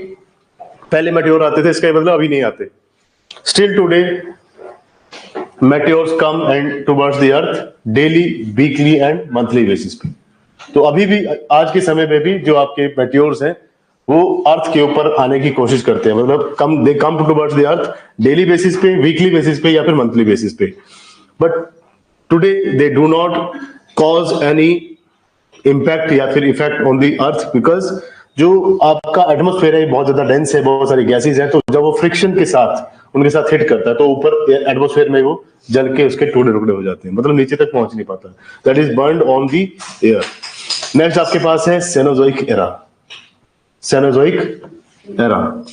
Speaker 1: पहले मेट्योर आते थे, इसका मतलब अभी नहीं आते। Still today meteors come and towards the earth daily, weekly and monthly basis पे। तो अभी भी आज के समय पे भी जो आपके मेट्योर्स हैं वो अर्थ के ऊपर आने की कोशिश करते हैं, मतलब they come towards the earth daily basis पे, वीकली बेसिस पे या फिर मंथली बेसिस पे। But today they do not cause any impact या फिर effect on the earth, because जो आपका एटमोस्फेयर है बहुत ज्यादा डेंस है, बहुत सारी गैसेज हैं, तो जब वो फ्रिक्शन के साथ उनके साथ हिट करता है तो ऊपर एटमोस्फेयर में वो जल के उसके टुकड़े टुकड़े हो जाते हैं, मतलब नीचे तक पहुंच नहीं पाता, that is burned on the air. Next आपके पास है सेनोजोइक एरा। सेनोजोइक एरा,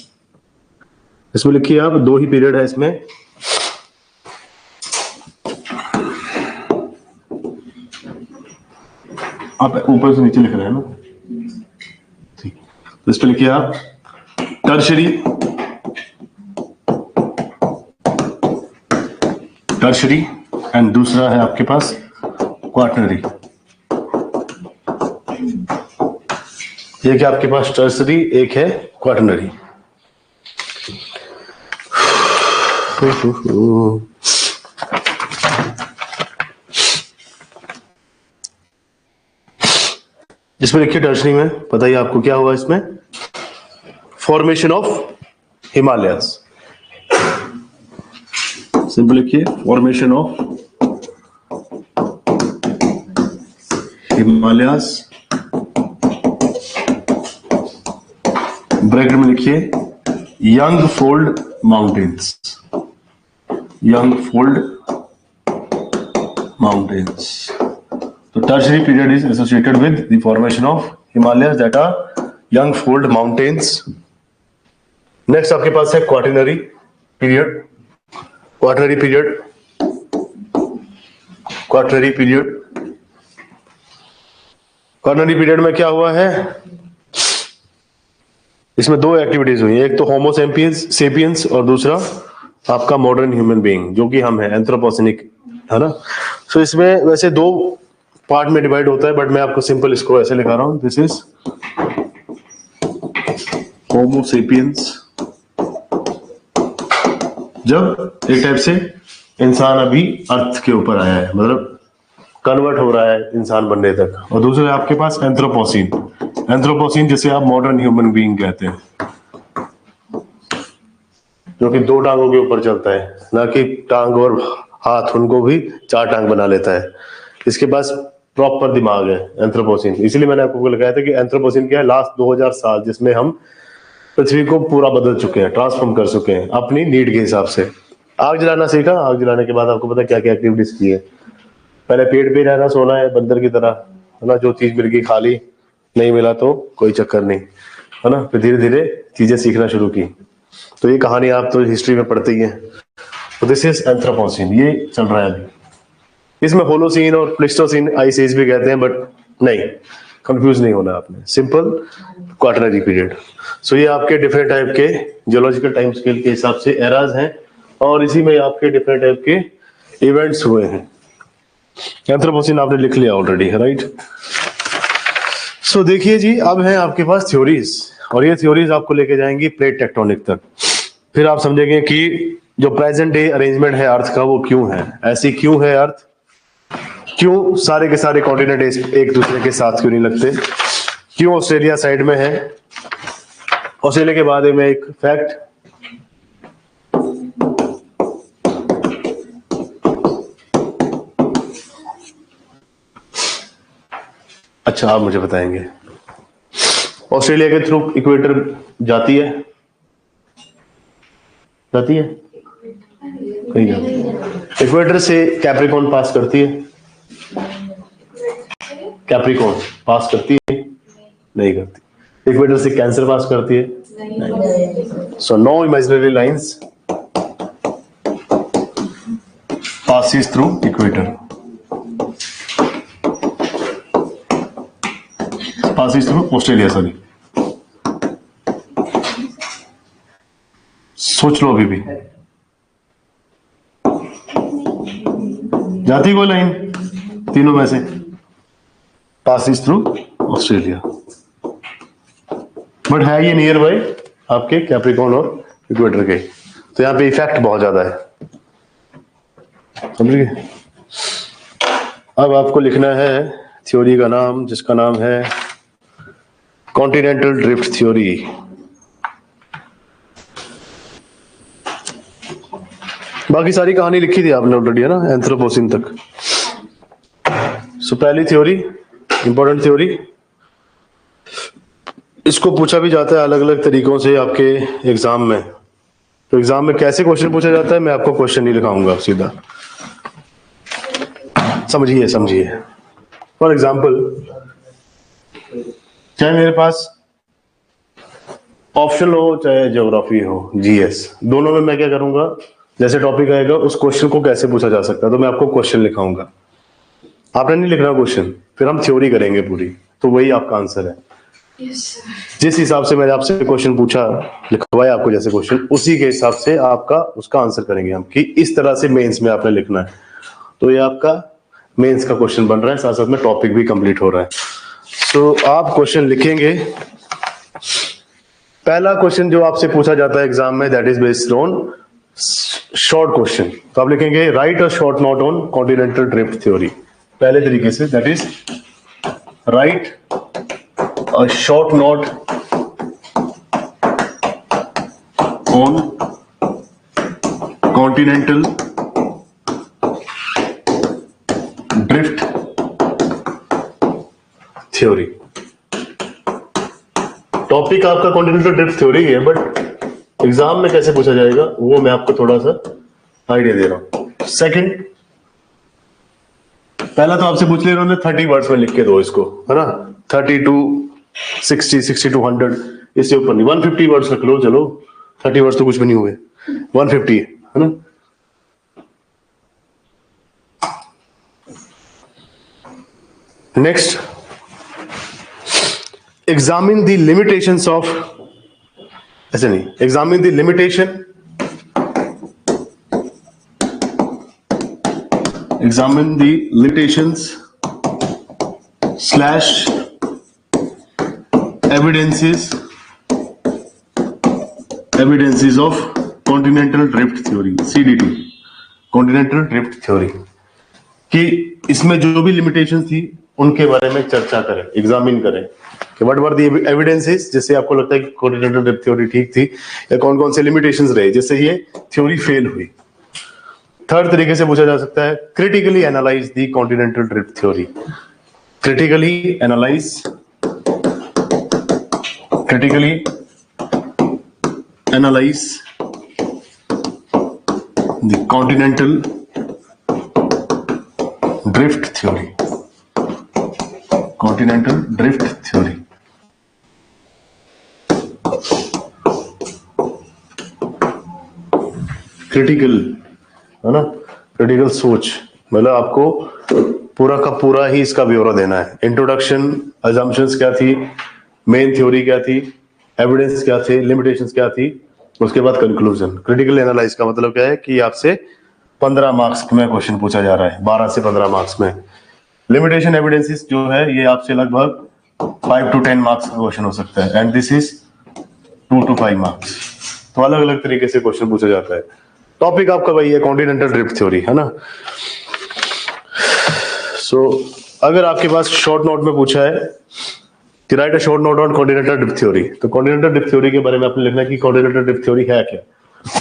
Speaker 1: इसमें लिखिए आप, दो ही पीरियड है इसमें। आप ऊपर से नीचे लिख रहे हैं ना, ठीक, तो इस पे लिखिए आप टर्शरी एंड दूसरा है आपके पास क्वार्टनरी। एक है आपके पास टर्शरी, एक है क्वार्टनरी। इसमें लिखिए टर्शरी में, बताइए आपको क्या हुआ इसमें? Formation of Himalayas. सिंपल लिखिए, फॉर्मेशन ऑफ हिमालयस, ब्रैकेट में लिखिए young fold mountains, young fold mountains. तो tertiary period is associated with the formation of Himalayas that are young fold mountains. Next आपके पास है quaternary period. Quaternary period, quaternary period, quaternary period में क्या हुआ है? इसमें दो एक्टिविटीज हुई, एक तो होमो सेपियंस और दूसरा आपका मॉडर्न ह्यूमन बीइंग जो कि हम है, एंथ्रोपोसेनिक, है ना। सो इसमें वैसे दो पार्ट में डिवाइड होता है, बट मैं आपको सिंपल इसको ऐसे लिखा रहा हूं, दिस इज होमो सेपियंस, जब एक टाइप से इंसान अभी अर्थ के ऊपर आया है, मतलब कन्वर्ट हो रहा है इंसान बनने तक। और दूसरे आपके पास एंथ्रोपोसीन, एंथ्रोपोसीन जिसे आप मॉडर्न ह्यूमन बीइंग कहते हैं, जो कि 2 टांगों के ऊपर चलता है, ना कि टांग और हाथ उनको भी 4 टांग बना लेता है। इसके पास प्रॉपर दिमाग है एंथ्रोपोसिन। इसलिए मैंने आपको लगाया था कि एंथ्रोपोसिन क्या है, लास्ट 2000 साल जिसमें हम पृथ्वी को पूरा बदल चुके हैं, ट्रांसफॉर्म कर चुके हैं अपनी नीड के हिसाब से। आग जलाना सीखा, आग जलाने के बाद आपको पता क्या क्या एक्टिविटीज की है। पहले पेड़ पे रहना, सोना है बंदर की तरह, है ना, जो चीज मिल गई खा ली, नहीं मिला तो कोई चक्कर नहीं, है ना। फिर धीरे धीरे चीजें सीखना शुरू की। तो ये कहानी आप तो हिस्ट्री में पढ़ते ही हैं। तो दिस इज एंथ्रोपोसिन, ये चल रहा है अभी। इसमें होलोसीन और प्लेस्टोसीन आइस एज भी कहते हैं, बट नहीं, कंफ्यूज नहीं होना आपने, सिंपल क्वाटरनरी पीरियड। सो ये आपके डिफरेंट टाइप के जियोलॉजिकल टाइम स्केल के हिसाब से एराज हैं, और इसी में आपके डिफरेंट टाइप के इवेंट्स हुए हैं। एंथ्रोपोसिन आपने लिख लिया ऑलरेडी, राइट। सो देखिए जी, अब है आपके पास थ्योरीज, और ये थ्योरीज आपको लेके जाएंगी प्लेट टेक्टोनिक तक। फिर आप समझेंगे कि जो प्रेजेंट डे अरेंजमेंट है अर्थ का वो क्यों है, ऐसी क्यों है अर्थ, क्यों सारे के सारे कॉन्टिनेंट एक दूसरे के साथ क्यों नहीं लगते, क्यों ऑस्ट्रेलिया साइड में है। ऑस्ट्रेलिया के बारे में एक फैक्ट, अच्छा आप मुझे बताएंगे, ऑस्ट्रेलिया के थ्रू इक्वेटर जाती है, जाती है नहीं जाती। इक्वेटर से कैप्रिकॉर्न पास करती है, कैप्रिकॉर्न पास करती है, नहीं करती। इक्वेटर से कैंसर पास करती है, नहीं। So no imaginary lines passes through equator, passes through Australia, sorry. सोच लो अभी भी, जाती कोई लाइन तीनों में से, passes through ऑस्ट्रेलिया, बट है ये नियर बाय आपके कैप्रिकॉर्न और इक्वेटर के, तो यहाँ पे इफेक्ट बहुत ज्यादा है, समझ गए। अब आपको लिखना है थ्योरी का नाम, जिसका नाम है कॉन्टिनेंटल ड्रिफ्ट थ्योरी। बाकी सारी कहानी लिखी थी आपने ऑलरेडी, है ना, एंथ्रोपोसिन तक। सो पहली थ्योरी, इंपॉर्टेंट थ्योरी, इसको पूछा भी जाता है अलग अलग तरीकों से आपके एग्जाम में। तो एग्जाम में कैसे क्वेश्चन पूछा जाता है, मैं आपको क्वेश्चन नहीं लिखाऊंगा, सीधा समझिए समझिए। फॉर एग्जाम्पल, चाहे मेरे पास ऑप्शन हो चाहे ज्योग्राफी हो, जीएस, दोनों में मैं क्या करूंगा, जैसे टॉपिक आएगा उस क्वेश्चन को कैसे पूछा जा सकता है, तो मैं आपको क्वेश्चन लिखाऊंगा, आपने नहीं लिखना क्वेश्चन, फिर हम थ्योरी करेंगे पूरी, तो वही आपका आंसर है। जिस हिसाब से मैंने आपसे क्वेश्चन पूछा, लिखवाया आपको जैसे क्वेश्चन, उसी के हिसाब से आपका उसका आंसर करेंगे हम, कि इस तरह से मेंस में आपने लिखना है। तो ये आपका मेंस का क्वेश्चन बन रहा है, साथ साथ में टॉपिक भी कंप्लीट हो रहा है। तो आप क्वेश्चन लिखेंगे। पहला क्वेश्चन जो आपसे पूछा जाता है एग्जाम में, that is based on short question. तो आप लिखेंगे right a short note on continental drift theory. पहले तरीके से, that is right a short note on continental drift theory. Topic आपका कॉन्टिनेंटल ड्रिफ्ट थ्योरी है, बट एग्जाम में कैसे पूछा जाएगा वो मैं आपको थोड़ा सा आइडिया दे रहा हूं। सेकंड, पहला तो आपसे पूछ ले रहा हूं 30 वर्ड्स में लिख के दो इसको, है ना, 30 to 60, 60 to 100, इससे ऊपर नहीं। 150 वर्ड्स रख लो, चलो 30 वर्ड्स तो कुछ भी नहीं हुए, 150 है ना। Next, examine the limitations of, ऐसे नहीं, examine the limitation, examine the limitations slash evidences of continental drift theory, CDT, continental drift theory, कि इसमें जो भी लिमिटेशन थी उनके बारे में चर्चा करें, एग्जामिन करें। कि व्हाट वर द एविडेंसेस जिससे आपको लगता है कि कॉन्टिनेंटल ड्रिफ्ट थ्योरी ठीक थी, या कौन कौन से लिमिटेशंस रहे जिससे ये थ्योरी फेल हुई। थर्ड तरीके से पूछा जा सकता है, critically analyse the continental drift theory. Critically analyse the continental drift theory. Continental drift theory critical है ना, क्रिटिकल सोच, मतलब आपको पूरा का पूरा ही इसका ब्यौरा देना है। इंट्रोडक्शन, अजम्पशंस क्या थी, मेन थ्योरी क्या थी, एविडेंस क्या थे, लिमिटेशंस क्या थी, उसके बाद कंक्लूजन। क्रिटिकल एनालाइज का मतलब क्या है कि आपसे 15 मार्क्स में क्वेश्चन पूछा जा रहा है, 12 से 15 मार्क्स में। लिमिटेशन एविडेंसेस जो है ये आपसे लगभग 5 to 10 मार्क्स का क्वेश्चन हो सकता है, and this is 2 to 5 marks. तो अलग अलग तरीके से क्वेश्चन पूछा जाता है। टॉपिक आपका वही है, कॉन्टिनेंटल ड्रिफ्ट थ्योरी, है ना। सो अगर आपके पास शॉर्ट नोट में पूछा है कि right a short note on continental drift theory, तो कॉन्टिनेंटल ड्रिफ्ट थ्योरी के बारे में आपने लिखना है कि कॉन्टिनेंटल ड्रिफ्ट थ्योरी है क्या।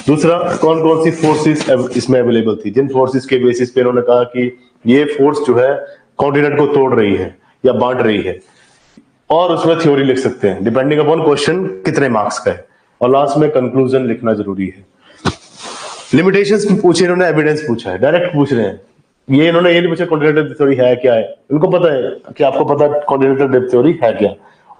Speaker 1: दूसरा, कौन कौन सी फोर्सेस इसमें अवेलेबल थी, जिन फोर्सेस के बेसिस पे उन्होंने कहा कि ये फोर्स जो है कॉन्टिनेंट को तोड़ रही है या बांट रही है, और उसमें थ्योरी लिख सकते हैं डिपेंडिंग अपॉन क्वेश्चन कितने मार्क्स का है। और लास्ट में कंक्लूजन लिखना जरूरी है। लिमिटेशंस पूछे इन्होंने, एविडेंस पूछा है, डायरेक्ट पूछ रहे हैं। ये इन्होंने ये नहीं पूछा कॉन्टिनेंटल ड्रिफ्ट थ्योरी है क्या है, इनको पता है कि आपको पता है कॉन्टिनेंटल ड्रिफ्ट थ्योरी है क्या।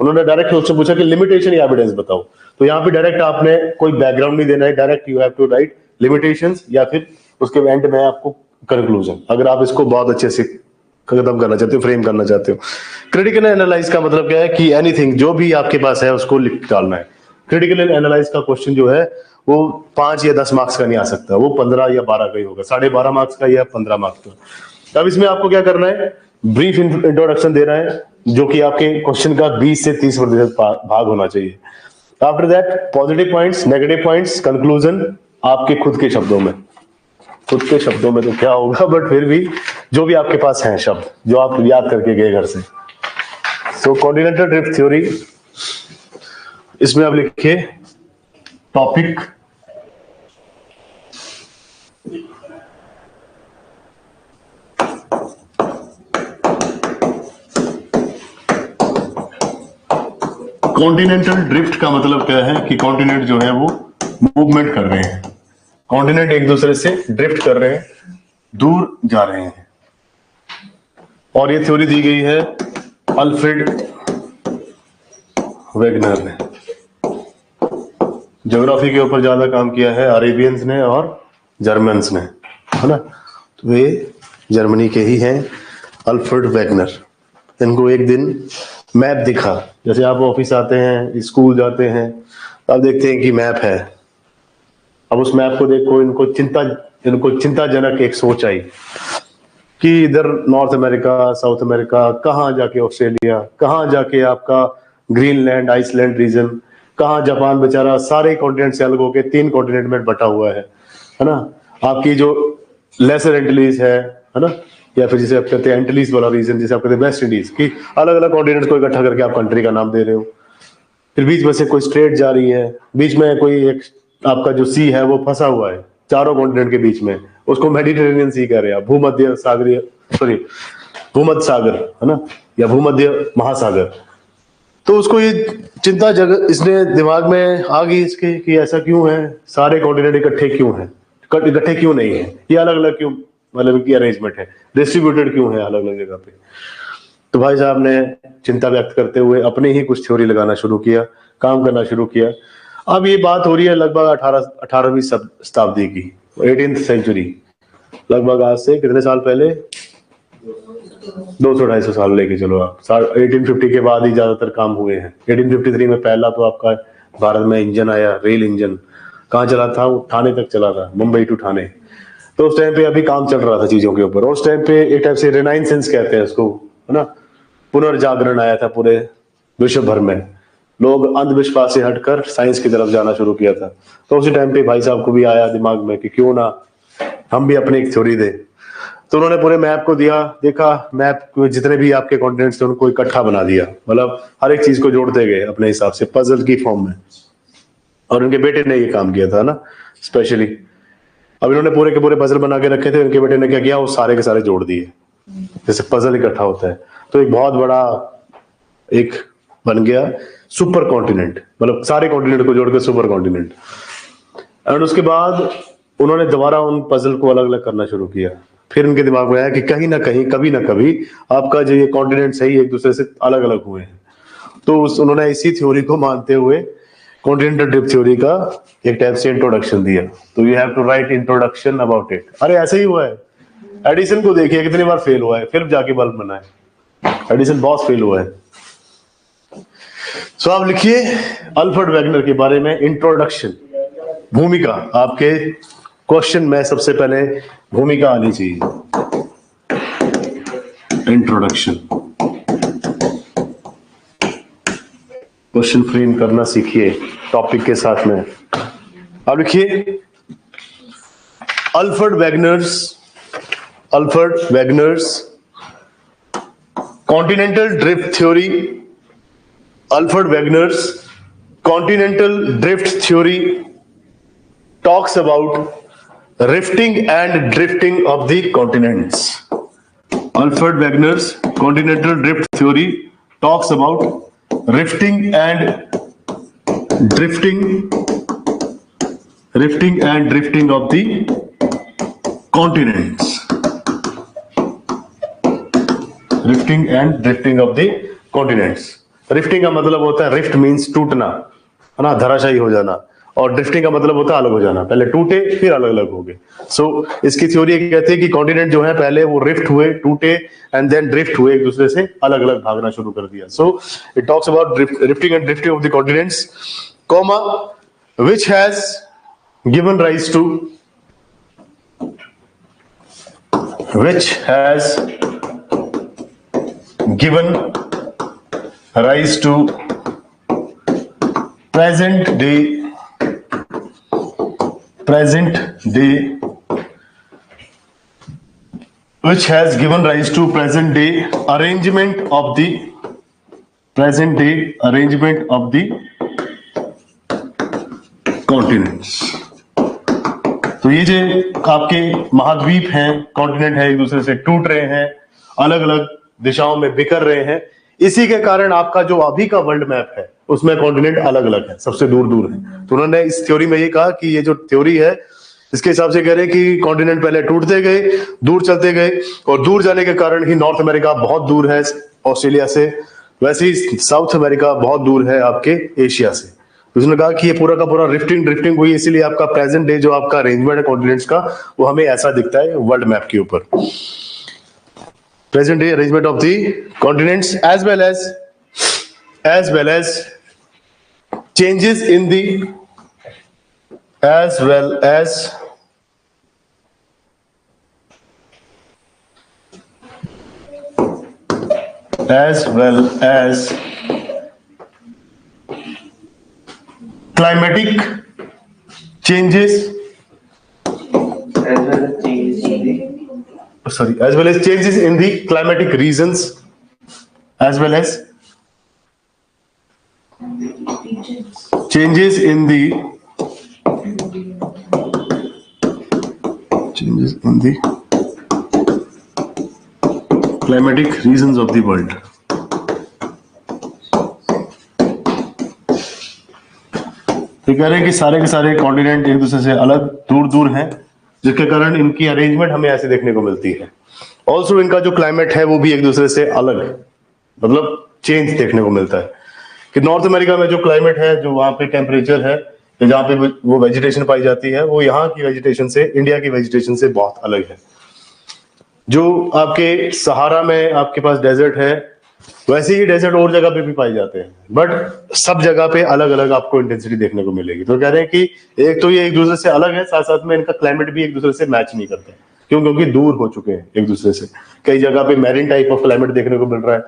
Speaker 1: उन्होंने डायरेक्ट उससे पूछा कि लिमिटेशन या एविडेंस बताओ। तो यहाँ पे डायरेक्ट आपने कोई बैकग्राउंड नहीं देना है, direct you have to write limitations या फिर उसके एंड में आपको कंक्लूजन, अगर आप इसको बहुत अच्छे से खत्म करना चाहते हो, फ्रेम करना चाहते हो। क्रिटिकल एनालाइज का मतलब क्या है कि एनीथिंग जो भी आपके पास है उसको लिख डालना है। क्रिटिकल एनालाइज का क्वेश्चन जो है वो 5 या 10 मार्क्स का नहीं आ सकता, वो 15 या 12 का ही होगा, 12.5 मार्क्स का या 15 मार्क्स का। अब इसमें आपको क्या करना है, ब्रीफ इंट्रोडक्शन देना है, जो कि आपके क्वेश्चन का 20 से 30% भाग होना चाहिए। After that positive points, negative points, conclusion आपके खुद के शब्दों में। खुद के शब्दों में तो क्या होगा, बट फिर भी जो भी आपके पास हैं शब्द जो आप याद करके गए घर से। सो कॉन्टिनेंटल ड्रिफ्ट थ्योरी, इसमें आप लिखिए टॉपिक, कॉन्टिनेंटल ड्रिफ्ट का मतलब क्या है कि कॉन्टिनेंट जो है वो मूवमेंट कर रहे हैं, कॉन्टिनेंट एक दूसरे से ड्रिफ्ट कर रहे हैं, दूर जा रहे हैं। और ये थ्योरी दी गई है अल्फ्रेड वेगनर ने। ज्योग्राफी के ऊपर ज्यादा काम किया है अरेबियंस ने और जर्मन्स ने, है ना। तो वे जर्मनी के ही हैं, अल्फ्रेड वेगनर। इनको एक दिन मैप दिखा, जैसे आप ऑफिस आते हैं, स्कूल जाते हैं, आप देखते हैं कि मैप है। अब उस मैप को देखो, इनको चिंताजनक एक सोच आई कि इधर नॉर्थ अमेरिका, साउथ अमेरिका, कहाँ जाके ऑस्ट्रेलिया, कहाँ जाके आपका ग्रीनलैंड, आइसलैंड रीजन, कहाँ जापान बेचारा सारे कॉन्टिनेंट से अलग होकर 3 कॉन्टिनेंट में बटा हुआ है ना। आपकी जो लेसर एंटिलीज है ना, या फिर जिसे आप कहते हैं एंटिलीज वाला रीजन, जिसे आप कहते हैं वेस्ट इंडीज, की अलग अलग कॉन्टिनेंट को इकट्ठा करके आप कंट्री का नाम दे रहे हो। फिर बीच में से कोई स्ट्रेट जा रही है, बीच में कोई एक आपका जो सी है वो फंसा हुआ है चारों कॉन्टिनेंट के बीच में, उसको मेडिटेरेनियन सी कह रहे हैं, भूमध्य सागर, है ना, या भूमध्य महासागर। तो उसको ये चिंता इसने दिमाग में आ गई इसके कि ऐसा क्यों है, सारे कॉन्टिनेंट इकट्ठे क्यों हैं, इकट्ठे क्यों नहीं है, ये अलग अलग क्यों, मतलब इनकी अरेंजमेंट है, डिस्ट्रीब्यूटेड क्यों है अलग अलग जगह पे। तो भाई साहब ने चिंता व्यक्त करते हुए अपने ही कुछ थ्योरी लगाना शुरू किया, काम करना शुरू किया। अब ये बात हो रही है लगभग 18वीं शताब्दी की, 18th सेंचुरी, लगभग आज से कितने साल पहले, 200-250 साल लेके चलो आप। 1850 के बाद ही ज्यादातर काम हुए हैं। 1853 में पहला तो आपका भारत में इंजन आया, रेल इंजन। कहाँ चला था वो, ठाणे तक चला था, मुंबई टू ठाणे। तो उस टाइम पे अभी काम चल रहा था चीजों के ऊपर। उस टाइम पे एक टाइप से रेनाइंसेंस कहते हैं उसको, है ना, पुनर्जागरण आया था पूरे विश्व भर में। लोग अंधविश्वास से हटकर साइंस की तरफ जाना शुरू किया था। तो उसी टाइम पे भाई साहब को भी आया दिमाग में कि क्यों ना हम भी अपनी एक थ्योरी दे। तो उन्होंने पूरे मैप को दिया, देखा मैप में जितने भी आपके कॉन्टिनेंट्स थे उनको इकट्ठा बना दिया, मतलब हर एक चीज को जोड़ते गए अपने हिसाब से पजल की फॉर्म में। और उनके बेटे ने ये काम किया था ना स्पेशली। अब इन्होंने पूरे के पूरे पजल बना के रखे थे, उनके बेटे ने क्या किया, वो सारे के सारे जोड़ दिए, जैसे पजल इकट्ठा होता है। तो एक बहुत बड़ा एक बन गया सुपर कॉन्टिनेंट, मतलब सारे कॉन्टिनेंट को जोड़ के सुपर कॉन्टिनेंट। एंड उसके बाद उन्होंने दोबारा उन पजल को अलग अलग करना शुरू किया। फिर उनके दिमाग में आया कि कहीं ना कहीं कभी ना कभी आपका जो ये कॉन्टिनेंट्स है ये एक दूसरे से अलग अलग हुए हैं। तो उन्होंने इसी थ्योरी को मानते हुए कॉन्टिनेंटल ड्रिफ्ट थ्योरी का एक टाइप से इंट्रोडक्शन दिया। तो you have to write introduction about it. अरे ऐसे ही हुआ है, एडिसन को देखिए कितनी बार फेल हुआ है, फिर जाके बल्ब बना है। एडिसन बहुत फेल हुआ है। सो आप लिखिए अल्फ्रेड वैगनर के बारे में इंट्रोडक्शन, भूमिका। आपके क्वेश्चन में सबसे पहले भूमिका आनी चाहिए, इंट्रोडक्शन। क्वेश्चन फ्रेम करना सीखिए टॉपिक के साथ में। अब लिखिए Alfred Wagner's continental drift theory. Alfred Wagner's continental drift theory talks about rifting and drifting of the continents. Alfred Wegener's continental drift theory talks about rifting and drifting of the continents. Rifting and drifting of the continents. Rifting का मतलब होता है, rift means टूटना, है ना, धराशायी हो जाना। और ड्रिफ्टिंग का मतलब होता है अलग हो जाना, पहले टूटे फिर अलग अलग हो गए। सो इसकी थ्योरी कहते हैं कि कॉन्टिनेंट जो है पहले वो रिफ्ट हुए, टूटे एंड देन ड्रिफ्ट हुए, एक दूसरे से अलग अलग भागना शुरू कर दिया। So it talks about rifting and drifting of the continents, comma which has given rise to present day which has given rise to present day arrangement of the continents। तो ये जो आपके महाद्वीप हैं, कॉन्टिनेंट है, एक दूसरे से टूट रहे हैं, अलग अलग दिशाओं में बिखर रहे हैं, इसी के कारण आपका जो अभी का वर्ल्ड मैप है उसमें कॉन्टिनेंट अलग अलग है, सबसे दूर दूर है। तो उन्होंने इस थ्योरी में ये कहा कि ये जो थ्योरी है इसके हिसाब से कह रहे हैं कि कॉन्टिनेंट पहले टूटते गए, दूर चलते गए, और दूर जाने के कारण ही नॉर्थ अमेरिका बहुत दूर है ऑस्ट्रेलिया से, वैसे ही साउथ अमेरिका बहुत दूर है आपके एशिया से। तो उसने कहा कि ये पूरा का पूरा रिफ्टिंग हुई, इसीलिए आपका प्रेजेंट डे जो आपका अरेंजमेंट है कॉन्टिनेंट्स का वो हमें ऐसा दिखता है वर्ल्ड मैप के ऊपर। Present day arrangement of the continents as well as changes in the as well as climatic changes as well as changes in the climatic regions as well as changes in the climatic regions of the world। तो कह रहे हैं कि सारे के सारे continent एक दूसरे से अलग दूर दूर हैं, जिसके कारण इनकी अरेंजमेंट हमें ऐसे देखने को मिलती है। ऑल्सो इनका जो क्लाइमेट है वो भी एक दूसरे से अलग, मतलब चेंज देखने को मिलता है। कि नॉर्थ अमेरिका में जो क्लाइमेट है, जो वहां पे टेम्परेचर है, जहाँ पे वो वेजिटेशन पाई जाती है, वो यहाँ की वेजिटेशन से, इंडिया की वेजिटेशन से बहुत अलग है। जो आपके सहारा में आपके पास डेजर्ट है, वैसे ही डेजर्ट और जगह पे भी पाए जाते हैं, बट सब जगह पे अलग अलग आपको इंटेंसिटी देखने को मिलेगी। तो कह रहे हैं कि एक तो ये एक दूसरे से अलग है, साथ साथ में इनका क्लाइमेट भी एक दूसरे से मैच नहीं करता। क्यों? क्योंकि दूर हो चुके हैं एक दूसरे से। कई जगह पे मैरीन टाइप ऑफ क्लाइमेट देखने को मिल रहा है,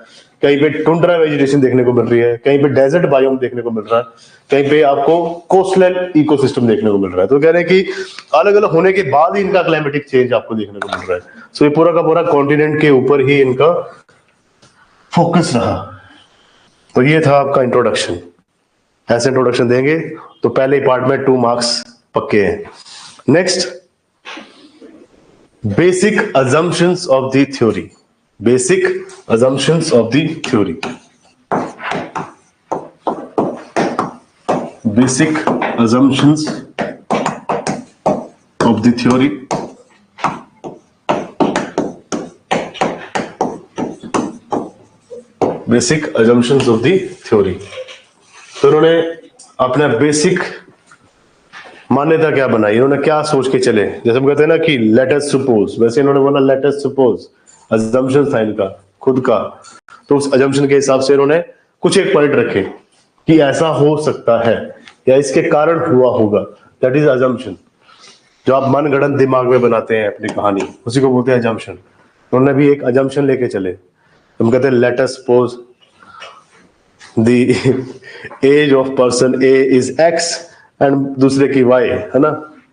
Speaker 1: कहीं पे टुंड्रा वेजिटेशन देखने को मिल रही है, कहीं पे डेजर्ट बायोम देखने को मिल रहा है, कहीं पे आपको कोस्टल इकोसिस्टम देखने को मिल रहा है। तो कह रहे हैं कि अलग अलग होने के बाद ही इनका क्लाइमेटिक चेंज आपको देखने को मिल रहा है। सो ये पूरा का पूरा कॉन्टिनेंट के ऊपर ही इनका फोकस रहा। तो ये था आपका इंट्रोडक्शन। ऐसे इंट्रोडक्शन देंगे तो पहले पार्ट में 2 मार्क्स पक्के हैं। Next, basic assumptions of the theory. Basic assumptions of the theory. Basic assumptions of the theory. Basic assumptions of the theory. तो उन्होंने अपना बेसिक मान्यता क्या बनाई, इन्होंने क्या सोच के चले। जैसे हम कहते हैं ना कि लेट अस सपोज, वैसे इन्होंने बोला लेट अस सपोज। अजम्पशन था इनका खुद का। तो उस अजम्पशन के हिसाब से इन्होंने कुछ एक पॉइंट रखे कि ऐसा हो सकता है या इसके कारण हुआ होगा। That is assumption. जो आप मनगढ़ंत दिमाग में बनाते हैं अपनी कहानी, उसी को बोलते हैं अजम्पशन। उन्होंने भी एक अजम्पशन लेके चले। हम कहते हैं let us suppose the age of person A is x and दूसरे की y, है ना,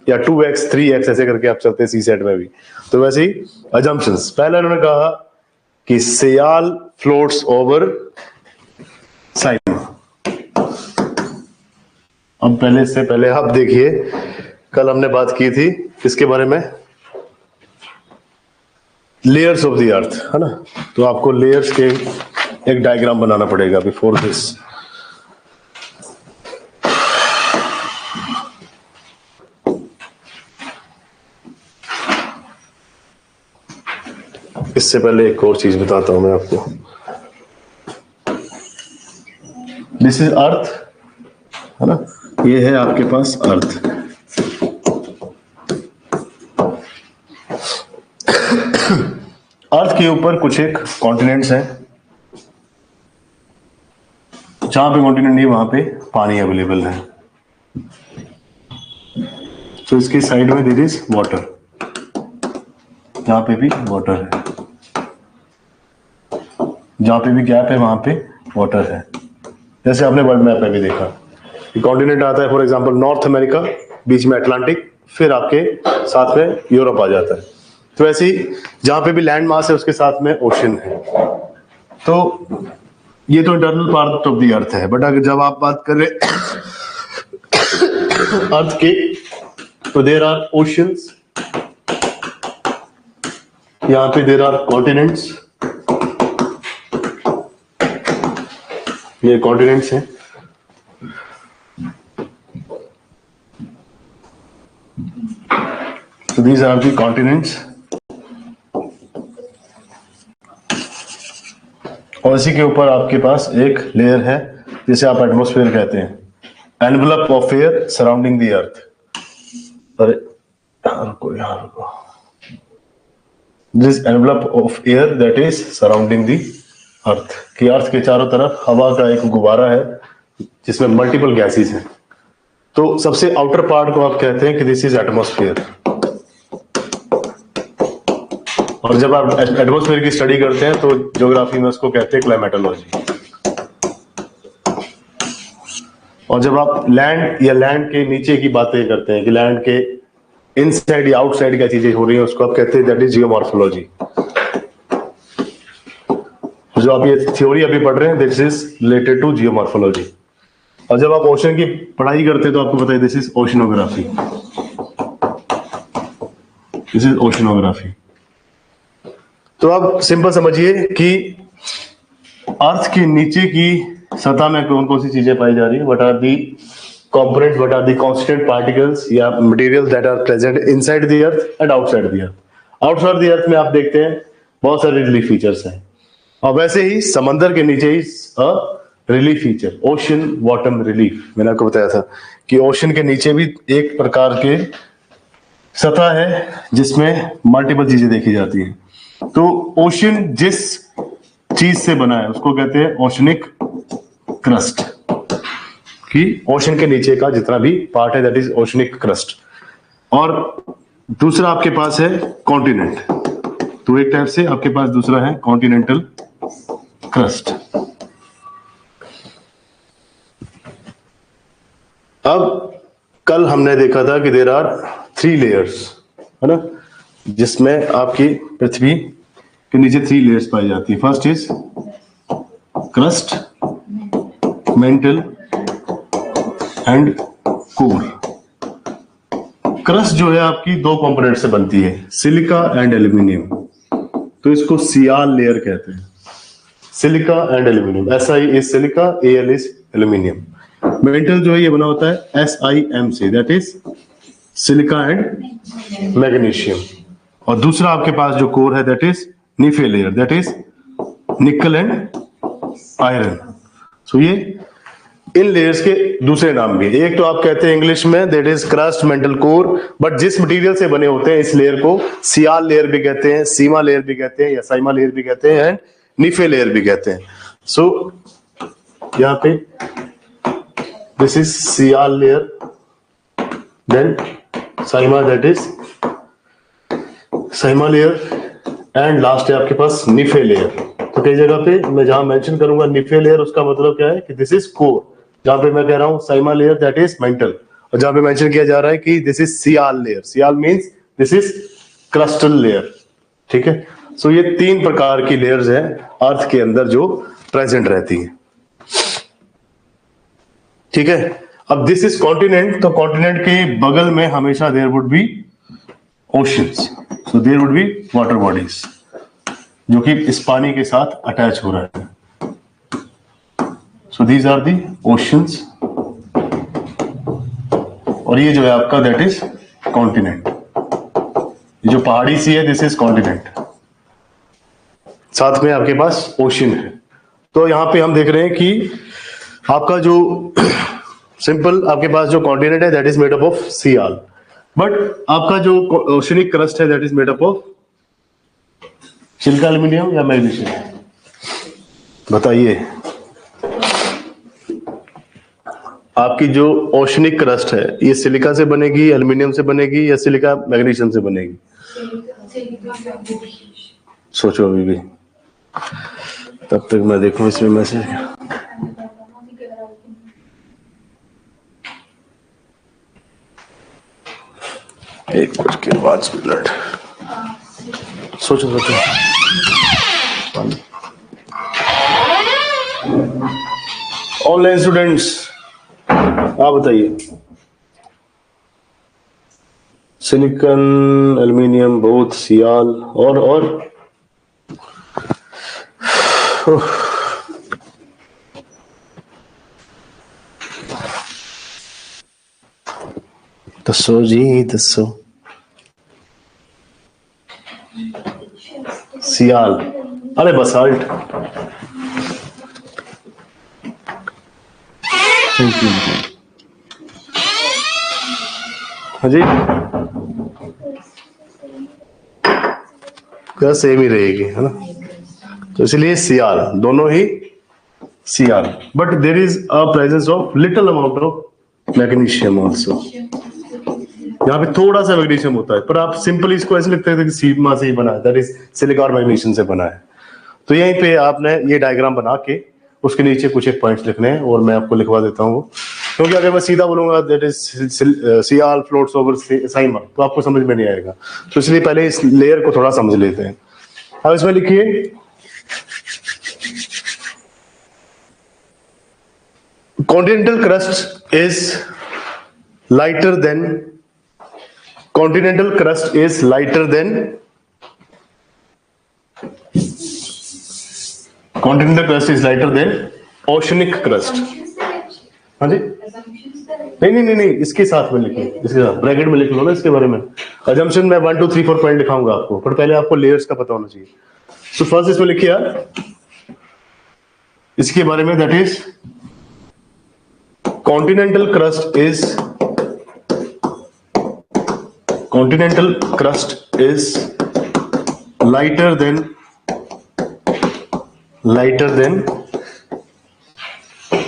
Speaker 1: या 2x 3x ऐसे करके आप चलते हैं सी सेट में भी। तो वैसे ही अजम्पशंस। पहले उन्होंने कहा कि सियाल फ्लोट्स ओवर साइमा। अब पहले से पहले आप देखिए, कल हमने बात की थी किसके बारे में, लेयर्स ऑफ द अर्थ, है ना। तो आपको लेयर्स के एक डायग्राम बनाना पड़ेगा बिफोर दिस। इससे पहले एक और चीज बताता हूं मैं आपको। दिस इज अर्थ, है ना। ये है आपके पास अर्थ। अर्थ के ऊपर कुछ एक कॉन्टिनेंट्स हैं। जहां पे कॉन्टिनेंट नहीं वहां पे पानी अवेलेबल है। तो इसके साइड में देयर इज वाटर, जहां पे भी वाटर है, जहां पे भी गैप है वहां पे वाटर है। जैसे आपने वर्ल्ड मैप में भी देखा, कॉन्टिनेंट आता है फॉर एग्जांपल नॉर्थ अमेरिका, बीच में अटलांटिक, फिर आपके साथ में यूरोप आ जाता है। तो ऐसे ही जहां पे भी लैंड मास है उसके साथ में ओशन है। तो ये तो इंटरनल पार्ट ऑफ द अर्थ है। बट अगर जब आप बात कर रहे अर्थ के, तो देयर आर ओशंस, यहां पे देयर आर कॉन्टिनेंट्स, ये कॉन्टिनेंट्स हैं। So these are the continents। और इसी के ऊपर आपके पास एक लेयर है जिसे आप एटमॉस्फेयर कहते हैं। Envelope of air surrounding the earth. अरे यहाँ रुको। This envelope of air that is surrounding the earth. कि अर्थ के चारों तरफ हवा का एक गुब्बारा है जिसमें मल्टीपल गैसेस हैं। तो सबसे आउटर पार्ट को आप कहते हैं कि दिस इज एटमॉस्फेयर। और जब आप एटमॉस्फेयर की स्टडी करते हैं तो ज्योग्राफी में उसको कहते हैं क्लाइमेटोलॉजी। और जब आप लैंड या लैंड के नीचे की बातें करते हैं कि लैंड के इनसाइड या आउटसाइड क्या चीजें हो रही हैं, उसको आप कहते हैं दैट इज जियोमॉर्फोलॉजी। जो आप ये थ्योरी अभी पढ़ रहे हैं this is related to geomorphology. और जब आप ओशन की पढ़ाई करते हैं तो आपको पता है this is oceanography. This is oceanography. तो आप सिंपल समझिए कि अर्थ के नीचे की सतह में कौन कौन सी चीजें पाई जा रही है। What are the component, what are the constituent particles या material that are present inside the earth and outside the earth. Outside the earth में आप देखते हैं बहुत सारे रिलीफ फीचर्स हैं। और वैसे ही समंदर के नीचे ही relief feature, ocean bottom relief. मैंने आपको बताया था कि ओशन के नीचे भी एक प्रकार के सतह है जिसमें मल्टीपल चीजें देखी जाती हैं। तो ओशन जिस चीज से बना है उसको कहते हैं ओशनिक क्रस्ट। कि ओशन के नीचे का जितना भी पार्ट है दैट इज ओशनिक क्रस्ट। और दूसरा आपके पास है कॉन्टिनेंट। तो एक टाइप से आपके पास दूसरा है कॉन्टिनेंटल क्रस्ट। अब कल हमने देखा था कि देयर आर 3 लेयर्स, है ना, जिसमें आपकी पृथ्वी के नीचे 3 लेयर्स पाई जाती है। First is crust, mental and core. Crust जो है आपकी 2 कंपोनेंट से बनती है, सिलिका एंड एल्यूमिनियम, तो इसको सियाल लेयर कहते हैं। Silica and aluminium, SI is silica, AL is aluminium. Mantle जो है ये बना होता है SIM से, that is silica and magnesium. और दूसरा आपके पास जो कोर है that is nife layer, that is nickel and iron. So ये इन लेयर्स के दूसरे नाम भी, एक तो आप कहते हैं इंग्लिश में that is crust, mental, core, but जिस मटेरियल से बने होते हैं इस लेयर को सियाल लेयर भी कहते हैं, सीमा लेयर भी कहते हैं, या साइमा लेयर भी कहते हैं, एंड निफे लेयर भी कहते हैं। सो यहाँ पे this is sial layer, then sima, that is sima layer, and last है आपके पास निफे लेयर। तो कई जगह पे मैं जहां मेंशन करूंगा निफे लेयर, उसका मतलब क्या है कि दिस इज कोर, जहां पे मैं कह रहा हूं sima layer that is mantle, और जहां पे मेंशन किया जा रहा है कि this is sial layer, sial means this is crustal layer. ठीक है, सो ये 3 प्रकार की लेयर्स हैं अर्थ के अंदर जो प्रेजेंट रहती है। ठीक है, अब दिस इज कॉन्टिनेंट, तो कॉन्टिनेंट के बगल में हमेशा there would be oceans, so there would be water bodies जो कि इस पानी के साथ अटैच हो रहा है। So these are the oceans, और ये जो है आपका दैट इज कॉन्टिनेंट। ये जो पहाड़ी सी है दिस इज कॉन्टिनेंट, साथ में आपके पास ओशन है। तो यहां पे हम देख रहे हैं कि आपका जो सिंपल आपके पास जो कॉन्टिनेंट है that is made up of sial, but आपका जो ओशनिक क्रस्ट है that is made up of silica, aluminium या मैग्नीशियम। बताइए, आपकी जो ओशनिक क्रस्ट है ये सिलिका से बनेगी, एल्यूमिनियम से बनेगी, या सिलिका मैग्नीशियम से बनेगी? सोचो अभी भी, तब तक मैं देखूं इसमें मैसेज। एक बज के 5 मिनट, सोचो। ऑनलाइन स्टूडेंट्स आप बताइए, सिलिकॉन, एल्यूमिनियम, बोथ, सियाल और दसो जी दसो। सियाल, अरे बसाल्ट, थैंक यू। हाँ जी, क्या सेम ही रहेगी, है ना, तो इसलिए सियाल, दोनों ही sial, but there is a presence of little amount of magnesium also. यहाँ पे थोड़ा सा मैग्नीशियम होता है, पर आप सिंपली इसको ऐसे लिखते हैं कि सीमा से ही बना है, दैट इज सिलिका और मैग्नीशियम से बना है। तो यहीं पे आपने ये डायग्राम बना के उसके नीचे कुछ एक पॉइंट्स लिखने हैं, और मैं आपको लिखवा देता हूँ, क्योंकि अगर मैं सीधा बोलूंगा that is sial floats over sima तो आपको समझ में नहीं आएगा, तो इसलिए पहले इस लेयर को थोड़ा समझ लेते हैं। अब इसमें लिखिए continental crust is lighter than, continental crust is lighter than, continental crust is lighter than oceanic crust। हाँ जी, नहीं, इसके साथ में लिखिए, इसके साथ ब्रैकेट में लिख लो ना इसके बारे में। अजम्पशन में 1 2 3 4 पॉइंट लिखाऊंगा आपको, पर पहले आपको लेयर्स का पता होना चाहिए। तो फर्स्ट इसमें लिखिए इसके बारे में, that is continental crust is, continental crust is lighter than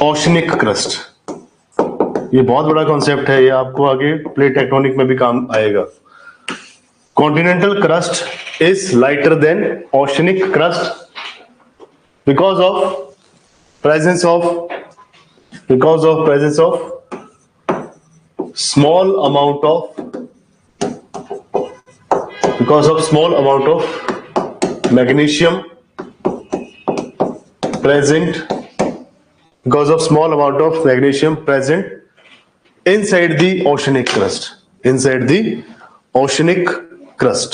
Speaker 1: oceanic crust। ये बहुत बड़ा कॉन्सेप्ट है, ये आपको आगे प्लेट टेक्टोनिक में भी काम आएगा। continental crust is lighter than oceanic crust, because of presence of small amount of magnesium present inside the oceanic crust.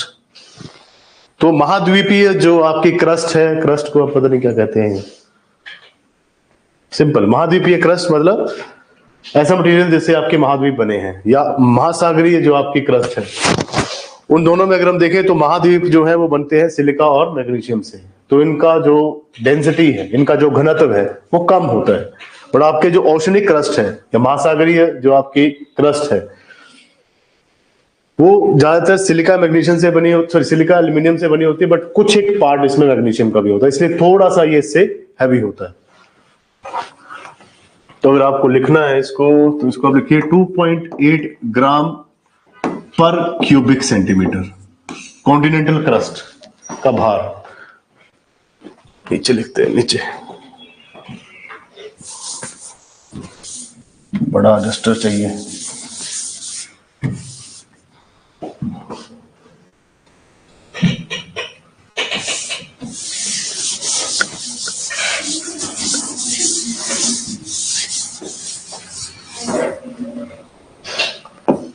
Speaker 1: तो महाद्वीपीय जो आपकी क्रस्ट है, क्रस्ट को आप पता नहीं क्या कहते हैं, सिंपल महाद्वीपीय क्रस्ट मतलब ऐसा मटेरियल जिससे आपके महाद्वीप बने हैं, या महासागरीय जो आपकी क्रस्ट है, उन दोनों में अगर हम देखें तो महाद्वीप जो है वो बनते हैं सिलिका और मैग्नीशियम से। तो इनका जो डेंसिटी है, इनका जो घनत्व है वो कम होता है। और आपके जो ओशनिक क्रस्ट है या महासागरीय जो आपकी क्रस्ट है वो ज्यादातर सिलिका मैग्नीशियम से बनी होती, सिलिका एल्यूमिनियम से बनी होती है, बट कुछ एक पार्ट इसमें मैग्नीशियम का भी होता है, इसलिए थोड़ा सा ये इससे हैवी होता है। तो अगर आपको लिखना है इसको, तो इसको आप लिखिए 2.8 ग्राम पर क्यूबिक सेंटीमीटर कॉन्टिनेंटल क्रस्ट का भार। नीचे लिखते हैं, नीचे बड़ा डस्टर चाहिए।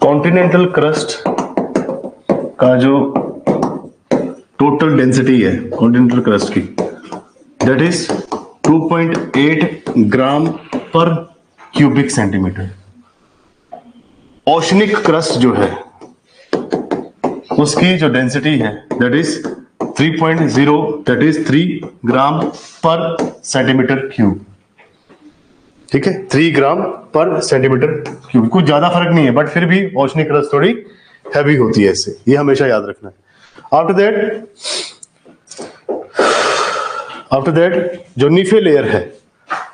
Speaker 1: कॉन्टिनेंटल क्रस्ट का जो टोटल डेंसिटी है कॉन्टिनेंटल क्रस्ट की, दैट इज 2.8 ग्राम पर क्यूबिक सेंटीमीटर। ओशनिक क्रस्ट जो है उसकी जो डेंसिटी है दैट इज 3.0, दैट इज 3 ग्राम पर सेंटीमीटर क्यूब। ठीक है, 3 ग्राम पर सेंटीमीटर क्यूब, कुछ ज्यादा फर्क नहीं है, बट फिर भी ओशनिक क्रस्ट थोड़ी हैवी होती है इससे, ये हमेशा याद रखना है। आफ्टर दैट जो नीफे लेयर है,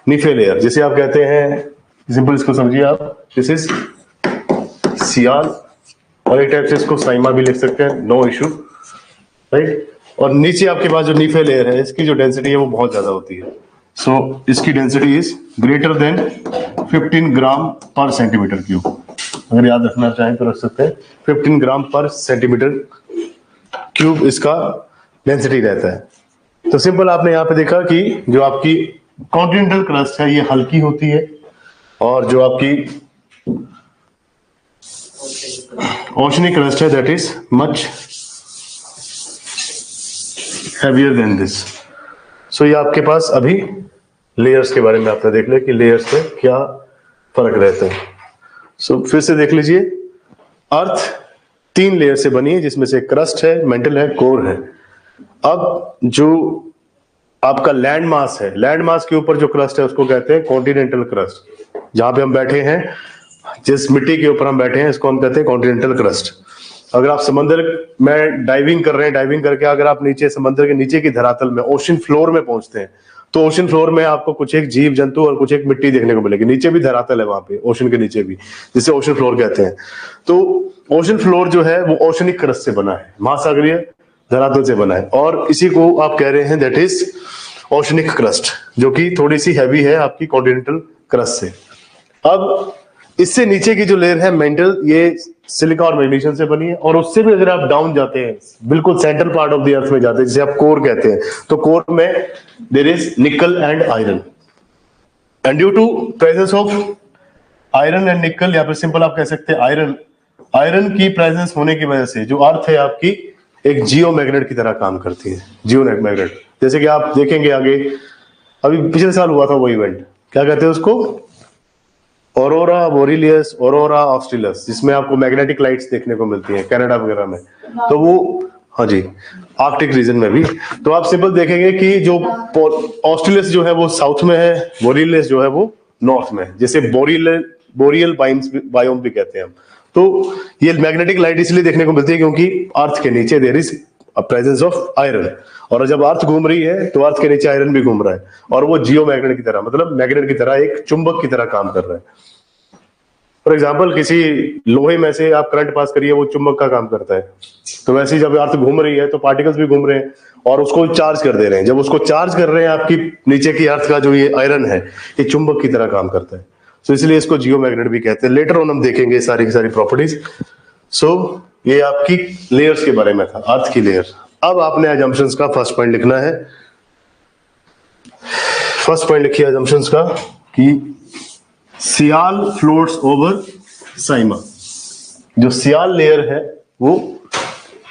Speaker 1: नीफे लेयर जिसे आप कहते हैं, सिंपल इसको समझिए आप, दिस इज सियाल, और एक टाइप से इसको साइमा भी लिख सकते हैं, नो इशू, राइट। और नीचे आपके पास जो नीफे लेयर है इसकी जो डेंसिटी है वो बहुत ज्यादा होती है। सो इसकी डेंसिटी इज ग्रेटर देन 15 ग्राम पर सेंटीमीटर क्यूब। अगर याद रखना चाहें तो रख सकते हैं, 15 ग्राम पर सेंटीमीटर क्यूब इसका डेंसिटी रहता है। तो सिंपल आपने यहाँ पे देखा कि जो आपकी कॉन्टिनेंटल क्रस्ट है ये हल्की होती है, और जो आपकी ओशनिक क्रस्ट है that is much heavier than this. So ये आपके पास अभी लेयर्स के बारे में आपने देख लिया कि लेयर्स में क्या फर्क रहता है। सो फिर से देख लीजिए, अर्थ 3 लेयर से बनी है, जिसमें से क्रस्ट है, मेंटल है, कोर है। अब जो आपका लैंड मास है, लैंड मास के ऊपर जो क्रस्ट है उसको कहते हैं कॉन्टिनेंटल क्रस्ट। जहां पे हम बैठे हैं, जिस मिट्टी के ऊपर हम बैठे हैं, इसको हम कहते हैं कॉन्टिनेंटल क्रस्ट। अगर आप समंदर में डाइविंग कर रहे हैं, डाइविंग करके अगर आप नीचे समंदर के नीचे की धरातल में, ओशन फ्लोर में पहुंचते हैं, तो ओशन फ्लोर में आपको कुछ एक जीव जंतु और कुछ एक मिट्टी देखने को मिलेगी। नीचे भी धरातल है वहां पे, ओशन के नीचे भी, जिसे ओशन फ्लोर कहते हैं। तो ओशन फ्लोर जो है वो ओशनिक क्रस्ट से बना है, महासागरीय धरातल से बना है, और इसी को आप कह रहे हैं दैट इज ओशनिक क्रस्ट, जो कि थोड़ी सी हैवी है आपकी कॉन्टिनेंटल क्रस्ट से। अब इससे नीचे की जो लेयर है मेंटल, ये सिलिका और मैग्नीशियम से बनी है, और उससे भी अगर आप डाउन जाते हैं, बिल्कुल central part of the earth में जाते हैं, जिसे आप कोर कहते हैं, तो कोर में there is nickel and iron, and due to presence of iron and nickel, या फिर सिंपल आप कह सकते हैं आयरन, आयरन की प्रेजेंस होने की वजह से जो अर्थ है आपकी एक जियो मैग्नेट की तरह काम करती है। जियो मैग्नेट, जैसे कि आप देखेंगे आगे, अभी पिछले साल हुआ था वो इवेंट, क्या कहते हैं उसको, ऑरोरा बोरिलियस, ऑरोरा ऑस्ट्रेलियस, जिसमें आपको मैग्नेटिक लाइट्स देखने को मिलती हैं कनाडा वगैरह में। तो वो, हाँ जी, आर्कटिक रीजन में भी। तो आप सिंपल देखेंगे कि जो ऑस्ट्रेलियस जो है वो साउथ में है, बोरिलियस जो है वो नॉर्थ में है, जैसे बोरियल बायोम भी कहते हैं हम। तो ये मैग्नेटिक लाइट इसलिए देखने को मिलती है क्योंकि अर्थ के नीचे there is presence of iron, और जब अर्थ घूम रही है तो अर्थ के नीचे आयरन भी घूम रहा है, और वो जियो मैग्नेट की तरह, मतलब मैग्नेट की तरह, एक चुंबक की तरह काम कर रहा है। फॉर एग्जाम्पल किसी लोहे में से आप करंट पास करिए, वो चुंबक का काम करता है। तो वैसे ही जब अर्थ घूम रही है तो पार्टिकल्स भी घूम रहे हैं और उसको चार्ज कर दे रहे हैं। जब उसको चार्ज कर रहे हैं, आपकी नीचे की अर्थ का जो ये आयरन है, ये चुंबक की तरह काम करता है। तो इसलिए इसको जियोमैग्नेट भी कहते हैं। लेटर ऑन हम देखेंगे सारी की सारी प्रॉपर्टीज। सो ये आपकी लेयर्स के बारे में था, अर्थ की लेयर। अब आपने अजम्पशंस का फर्स्ट पॉइंट लिखना है। फर्स्ट पॉइंट लिखिए अजम्पशंस का कि सियाल फ्लोट्स ओवर साइमा। जो सियाल लेयर है वो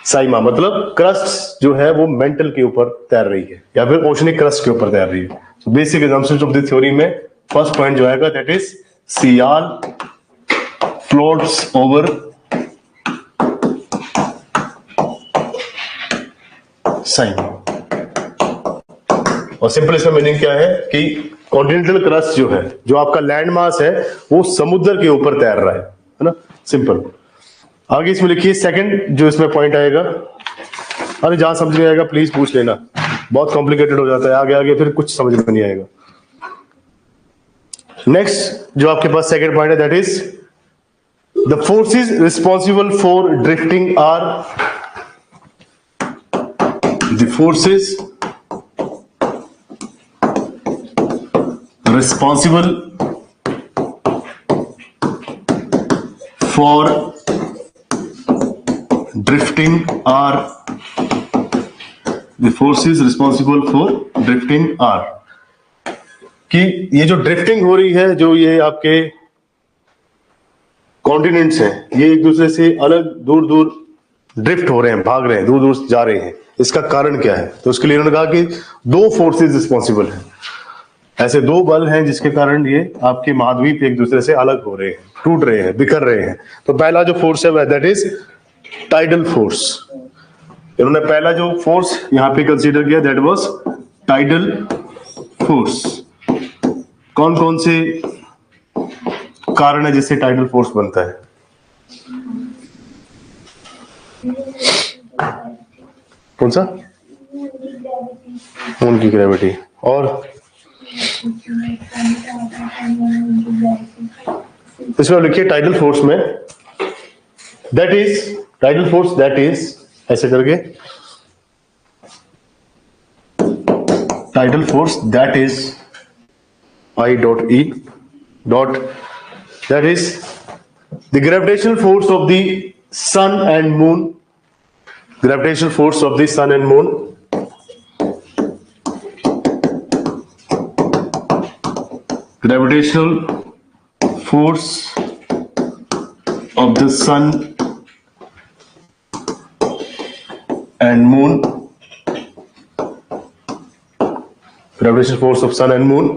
Speaker 1: साइमा मतलब क्रस्ट जो है वो मेंटल के ऊपर तैर रही है या फिर ओशनिक क्रस्ट के ऊपर तैर रही है। तो basic assumptions of the theory में फर्स्ट पॉइंट जो आएगा that is sial floats over sima. और सिंपल इसका मीनिंग क्या है कि कॉन्टिनेंटल क्रस्ट जो है, जो आपका लैंड मास है, वो समुद्र के ऊपर तैर रहा है ना। सिंपल। आगे इसमें लिखिए सेकंड जो इसमें पॉइंट आएगा। अरे जहां समझ नहीं आएगा प्लीज पूछ लेना, बहुत कॉम्प्लिकेटेड हो जाता है आगे आगे, फिर कुछ समझ में नहीं आएगा। नेक्स्ट जो आपके पास सेकंड पॉइंट है that is the forces responsible for drifting are the forces responsible for drifting are the forces responsible for drifting are कि ये जो ड्रिफ्टिंग हो रही है, जो ये आपके कॉन्टिनेंट्स हैं, ये एक दूसरे से अलग दूर दूर ड्रिफ्ट हो रहे हैं, भाग रहे हैं, दूर दूर जा रहे हैं। इसका कारण क्या है? तो उसके लिए उन्होंने कहा कि दो फोर्सेस रिस्पॉन्सिबल हैं। ऐसे दो बल हैं जिसके कारण ये आपके महाद्वीप एक दूसरे से अलग हो रहे हैं, टूट रहे हैं, बिखर रहे हैं। तो पहला जो फोर्स है दैट इज टाइडल फोर्स। इन्होंने पहला जो फोर्स यहां पे कंसीडर किया दैट वाज टाइडल फोर्स। कौन कौन से कारण है जिससे टाइडल फोर्स बनता है? कौन सा? मून की ग्रेविटी। और इसमें लिखिए टाइडल फोर्स में that is tidal force that is ऐसे करके tidal force that is I dot E dot that is the gravitational force of the sun and moon, gravitational force of the sun and moon gravitational force of the sun and moon, gravitational force of sun and moon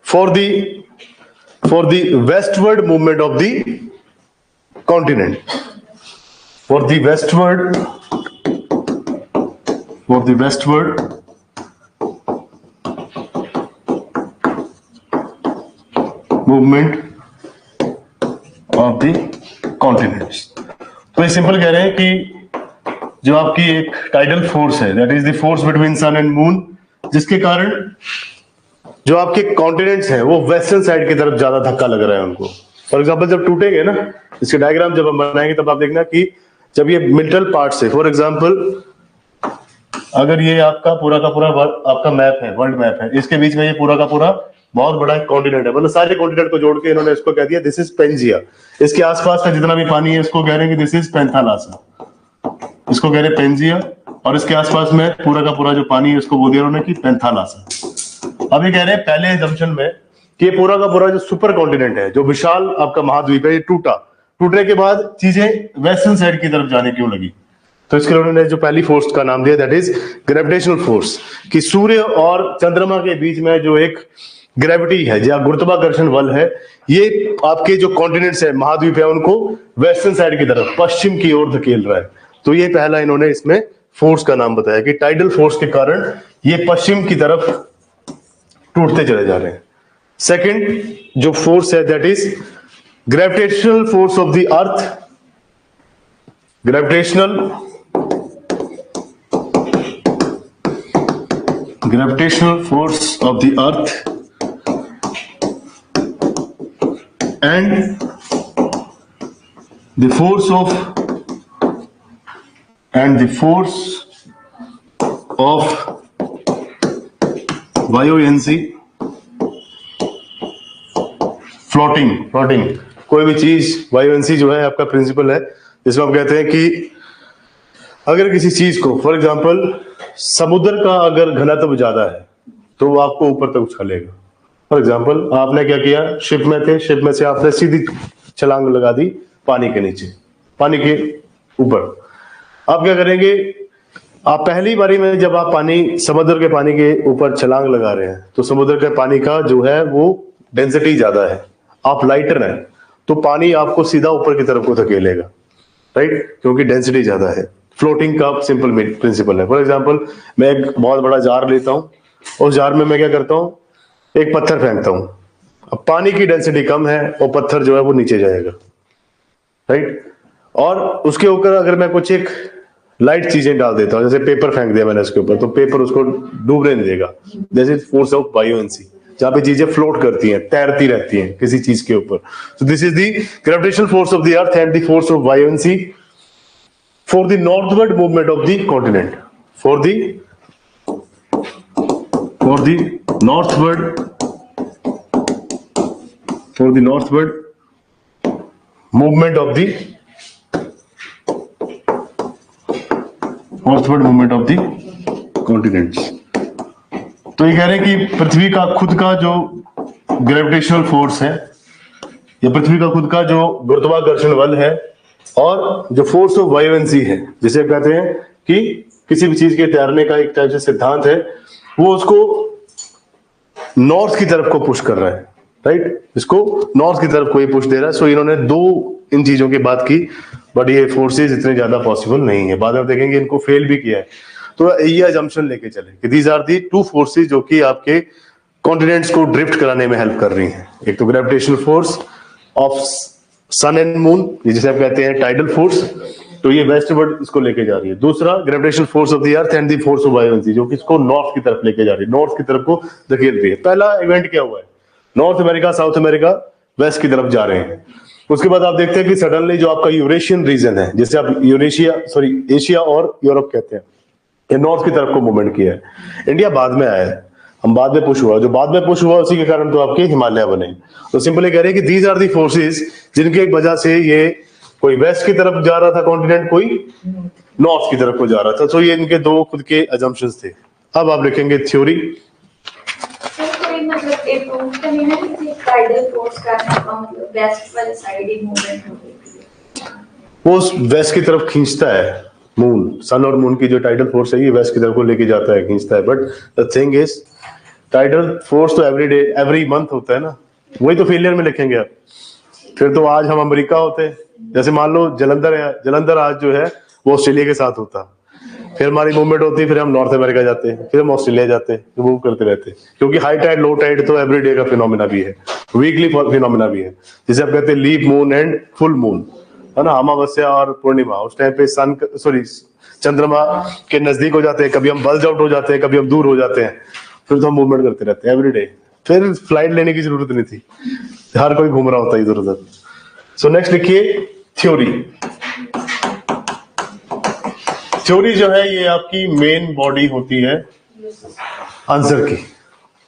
Speaker 1: for the westward movement of the continent, for the westward movement of the continents। तो ये simple कह रहे हैं कि जो आपकी एक tidal force है that is the force between sun and moon, जिसके कारण जो आपके कॉन्टिनेंट्स हैं वो वेस्टर्न साइड की तरफ ज्यादा धक्का लग रहा है उनको। फॉर एग्जांपल जब टूटेंगे ना, इसके डायग्राम जब हम बनाएंगे तब आप देखना कि जब ये मिडल पार्ट से, फॉर एग्जांपल अगर ये आपका पूरा का पूरा आपका मैप है, वर्ल्ड मैप है, इसके बीच में ये पूरा का पूरा बहुत बड़ा कॉन्टिनेंट है, मतलब सारे कॉन्टिनेंट को जोड़ के इन्होंने इसको कह दिया दिस इज पेंजिया। इसके आसपास का जितना भी पानी है इसको कह रहे हैं कि दिस इज पेंथालासा, इसको कह रहे हैं पेंजिया। और इसके आसपास में पूरा का पूरा जो पानी है इसको बोल दिया उन्होंने कि पेंथालासा। अब ये कह रहे हैं पहले एजम्पशन में कि ये पूरा का पूरा जो सुपर कॉन्टिनेंट है, जो विशाल आपका महाद्वीप है, ये टूटने के बाद चीजें वेस्टर्न साइड की तरफ जाने क्यों लगी? तो इसके लिए उन्होंने जो पहली फोर्स का नाम दिया दैट इज ग्रेविटेशनल फोर्स, कि सूर्य और चंद्रमा के बीच में जो एक ग्रेविटी है, जो गुरुत्वाकर्षण बल है, ये आपके जो कॉन्टिनेंट्स है, महाद्वीप है, उनको वेस्टर्न साइड की तरफ, पश्चिम की ओर धकेल रहा है। तो ये पहला इन्होंने इसमें फोर्स का नाम बताया कि टाइडल फोर्स के कारण ये पश्चिम की तरफ टूटते चले जा रहे हैं। सेकंड जो फोर्स है that is gravitational force of the earth, gravitational force of the earth and the force of buoyancy floating कोई भी चीज buoyancy जो है आपका प्रिंसिपल है, जिसको हम कहते हैं कि अगर किसी चीज को, फॉर एग्जांपल समुद्र का अगर घनत्व ज्यादा है तो वो आपको ऊपर तक उछालेगा। फॉर एग्जांपल आपने क्या किया, शिप में थे, शिप में से आपने सीधी छलांग लगा दी पानी के नीचे, पानी के ऊपर। आप क्या करेंगे, आप पहली बारी में जब आप समुद्र के पानी के ऊपर छलांग लगा रहे हैं तो समुद्र के पानी का जो है वो डेंसिटी ज्यादा है, आप लाइटर हैं, तो पानी आपको सीधा ऊपर की तरफ को धकेलेगा, राइट, क्योंकि डेंसिटी ज्यादा है। फ्लोटिंग का सिंपल प्रिंसिपल है। फॉर एग्जांपल मैं एक बहुत बड़ा जार लेता हूं, उस जार में मैं क्या करता हूं, एक पत्थर फेंकता हूं। अब पानी की डेंसिटी कम है और पत्थर जो है वो नीचे जाएगा, राइट। और उसके ऊपर अगर मैं कुछ एक लाइट चीजें डाल देता हूं, जैसे पेपर फेंक दिया मैंने उसके ऊपर, तो पेपर उसको डूबने नहीं देगा। जैसे फोर्स ऑफ बायोएंसी, जहां पे चीजें फ्लोट करती हैं, तैरती रहती हैं किसी चीज के ऊपर। So this is the gravitational force of the earth and the force of buoyancy for the northward movement of the continent, for the northward movement of the continents। तो ये कह रहे हैं कि पृथ्वी का खुद का जो ग्रेविटेशनल फोर्स है, या पृथ्वी का खुद का जो गुरुत्वाकर्षण बल है, और जो फोर्स ऑफ बायोएंसी है, जिसे कहते हैं कि किसी भी चीज के तैरने का एक टाइप से सिद्धांत है, वो उसको नॉर्थ की तरफ को पुश कर रहा है, राइट, इसको नॉर्थ की तरफ को ही पुश दे रहा है। सो इन्होंने दो इन चीजों की बात की, बट ये फोर्सेस इतने ज्यादा पॉसिबल नहीं है। बाद में देखेंगे इनको फेल भी किया है। तो ये अजम्पशन लेके चले कि these are the two forces जो कि आपके कॉन्टिनेंट्स को ड्रिफ्ट कराने में हेल्प कर रही हैं। एक तो gravitational force of sun and moon, जिसे आप कहते हैं टाइडल फोर्स, तो ये वेस्टवर्ड इसको लेके जा रही है। दूसरा gravitational force of the earth and the force of buoyancy, जो कि इसको नॉर्थ की तरफ लेके जा रही है, नॉर्थ की तरफ को धकेल रही है। पहला इवेंट क्या हुआ है, North America South America west की तरफ जा रहे हैं। उसके बाद आप देखते हैं कि सडनली जो आपका यूरेशियन रीजन है, जिसे आप एशिया और यूरोप कहते हैं, ये नॉर्थ की तरफ को मूवमेंट किया है। इंडिया बाद में आया है, हम बाद में पुश हुआ, जो बाद में पुश हुआ उसी के कारण तो आपके हिमालय बने। तो सिंपली कह रहे हैं कि दीज आर दी फोर्सेस जिनके वजह से ये कोई वेस्ट की तरफ जा रहा था कॉन्टिनेंट, कोई नॉर्थ की तरफ को जा रहा था। तो ये इनके दो खुद के अजम्पशंस थे। अब आप लिखेंगे थ्योरी।
Speaker 2: मतलब एक प्रूफ करनी है कि टाइडल फोर्स का मतलब वेस्ट वाली साइड ही मूवमेंट हो रही है,
Speaker 1: वो वेस्ट की तरफ खींचता है। मून, सन और मून की जो टाइडल फोर्स है ये वेस्ट की तरफ को लेके जाता है, खींचता है। But the thing is tidal force तो एवरी डे एवरी मंथ होता है ना, वही तो फेलियर में लिखेंगे आप। फिर तो आज हम अमेरिका होते, जैसे मान लो जलंधर है, जलंधर आज जो है वो ऑस्ट्रेलिया के साथ होता, फिर हमारी मूवमेंट होती, फिर हम नॉर्थ अमेरिका जाते, फिर हम ऑस्ट्रेलिया जाते, मूव करते रहते। क्योंकि हाई टाइड लो टाइड तो एवरीडे का फिनोमिना भी है, वीकली फिनोमिना भी है, जिसे आप कहते हैं leap moon and full moon, है ना, अमावस्या और पूर्णिमा। उस टाइम पे चंद्रमा के नजदीक हो जाते हैं, कभी हम बल्ज आउट हो जाते हैं, कभी हम दूर हो जाते हैं, फिर तो हम मूवमेंट करते रहते हैं एवरीडे। फिर फ्लाइट लेने की जरूरत नहीं थी, हर कोई घूम रहा होता है इधर उधर। सो नेक्स्ट लिखिए थ्योरी। थ्योरी जो है ये आपकी मेन बॉडी होती है आंसर की।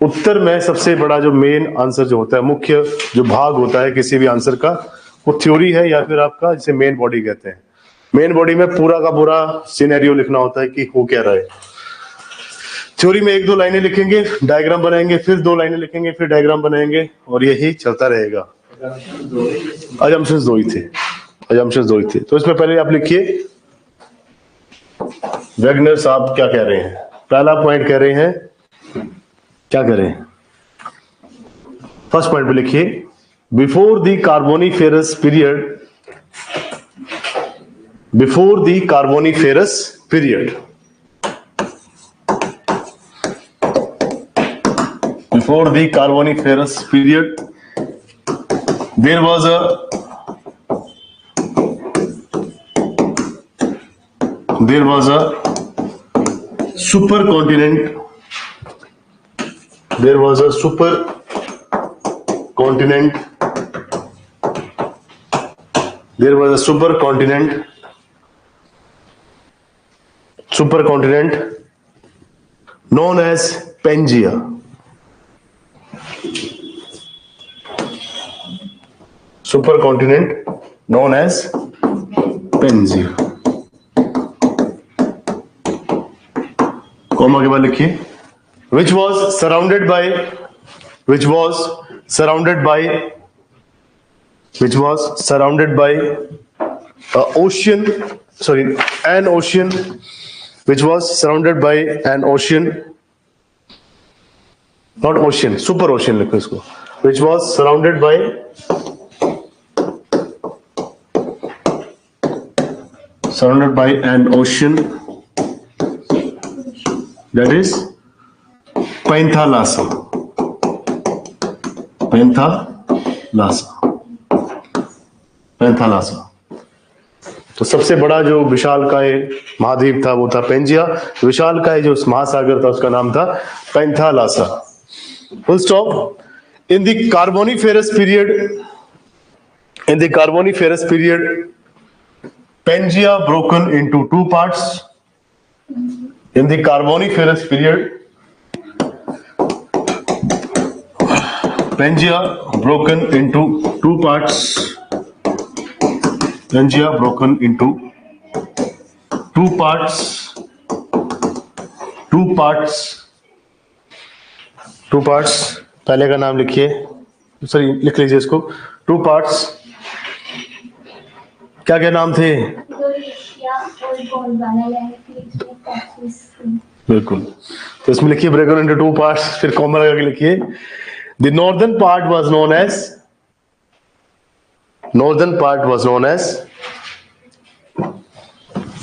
Speaker 1: उत्तर में सबसे बड़ा जो मेन आंसर जो होता है, मुख्य जो भाग होता है किसी भी आंसर का, वो थ्योरी है, या फिर आपका जिसे मेन बॉडी कहते हैं। मेन बॉडी में पूरा का पूरा सिनेरियो लिखना होता है कि हो क्या रहा है। थ्योरी में एक दो लाइनें लिखेंगे, डायग्राम बनाएंगे, फिर दो लाइनें लिखेंगे, फिर डायग्राम बनाएंगे, और यही चलता रहेगा। अजम्पशंस दो ही थे। तो इसमें पहले आप लिखिए वेगनर साहब क्या कह रहे हैं। पहला पॉइंट कह रहे हैं, क्या कह रहे हैं, फर्स्ट पॉइंट पे लिखिए before the Carboniferous period, before the Carboniferous period, before the Carboniferous period, there was a supercontinent. There was a supercontinent There was a supercontinent known as Pangaea. Supercontinent known as Pangaea. Comma के बाद लिखिए which was surrounded by an ocean which was surrounded by an ocean, not ocean, super ocean लिखो इसको, which was surrounded by an ocean that is Panthalassa. तो सबसे बड़ा जो विशालकाय महाद्वीप था वो था पेंजिया। विशालकाय जो महासागर था उसका नाम था Panthalassa. Full stop. In the Carboniferous period Pangaea broken into two parts. In the Carboniferous period, Pangaea broken into two parts. पहले का नाम लिखिए, सॉरी लिख लीजिए इसको। टू पार्ट्स क्या क्या नाम थे? बिल्कुल। तो इसमें लिखिए ब्रेकन इनटू टू पार्ट्स, फिर कॉमा लगा के लिखिए the northern part was known as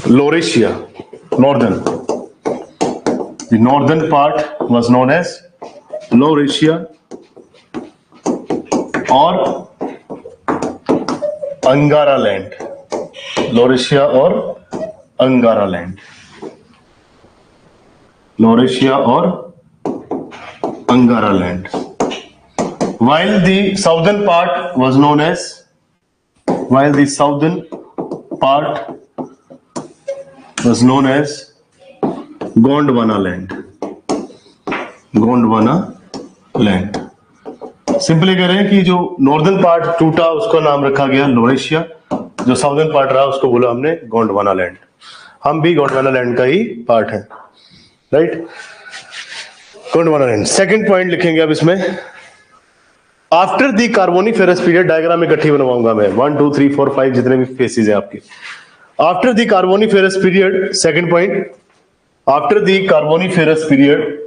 Speaker 1: Laurasia. Northern part was known as Laurasia और अंगारा लैंड। Laurasia और Angara land. While the southern part was known as Gondwana land. Simply कह रहे हैं कि जो नॉर्दर्न पार्ट टूटा उसका नाम रखा गया लोरेशिया, जो साउदर्न पार्ट रहा उसको बोला हमने गोंडवाना लैंड। हम भी गोंडवाना लैंड का ही पार्ट है, right? Gondwana land. Second point लिखेंगे अब इसमें, after the Carboniferous period. Diagram इकट्ठी बनवाऊंगा मैं, 1 2 3 4 5 जितने भी फेसेस हैं आपके। After the Carboniferous period, second point, after the Carboniferous period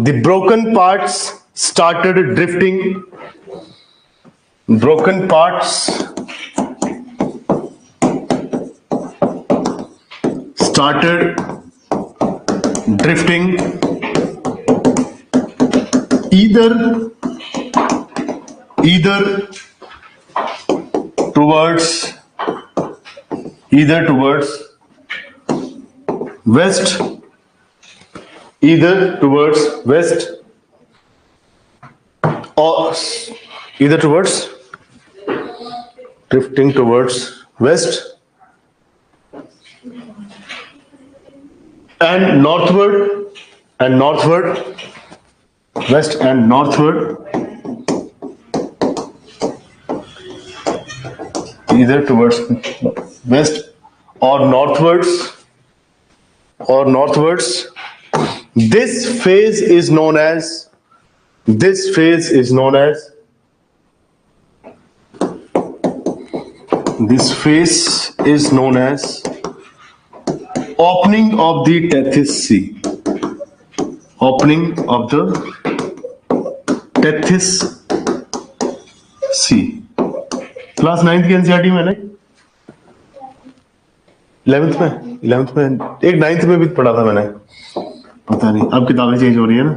Speaker 1: the broken parts started drifting. Either towards west, or either towards drifting towards west and northward, west and northward, either towards west or northwards. This phase is known as opening of the Tethys Sea. Class 9th की NCERT में नहीं, 11th में एक 9th में भी पढ़ा था मैंने, पता नहीं अब किताबें चेंज हो रही है ना।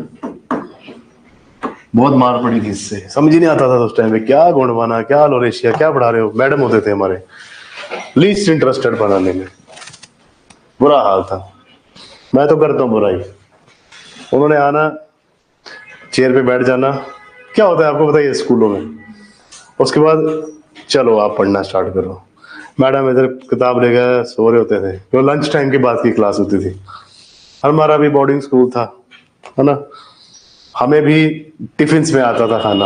Speaker 1: बहुत मार पड़ी थी इससे, समझ ही नहीं आता था उस टाइम पे क्या गोंडवाना, क्या लोरेशिया, क्या पढ़ा रहे हो। मैडम होते थे हमारे लीस्ट इंटरेस्टेड पढ़ाने में, बुरा हाल था। मैं तो करता हूँ बुराई, उन्होंने आना, चेयर पे बैठ जाना। क्या होता है आपको बताइए स्कूलों में, उसके बाद चलो आप पढ़ना स्टार्ट करो। मैडम इधर किताब लेकर सो रहे होते थे, तो लंच टाइम के बाद की क्लास होती थी। हमारा भी बोर्डिंग स्कूल था, है ना, हमें भी टिफिन में आता था खाना।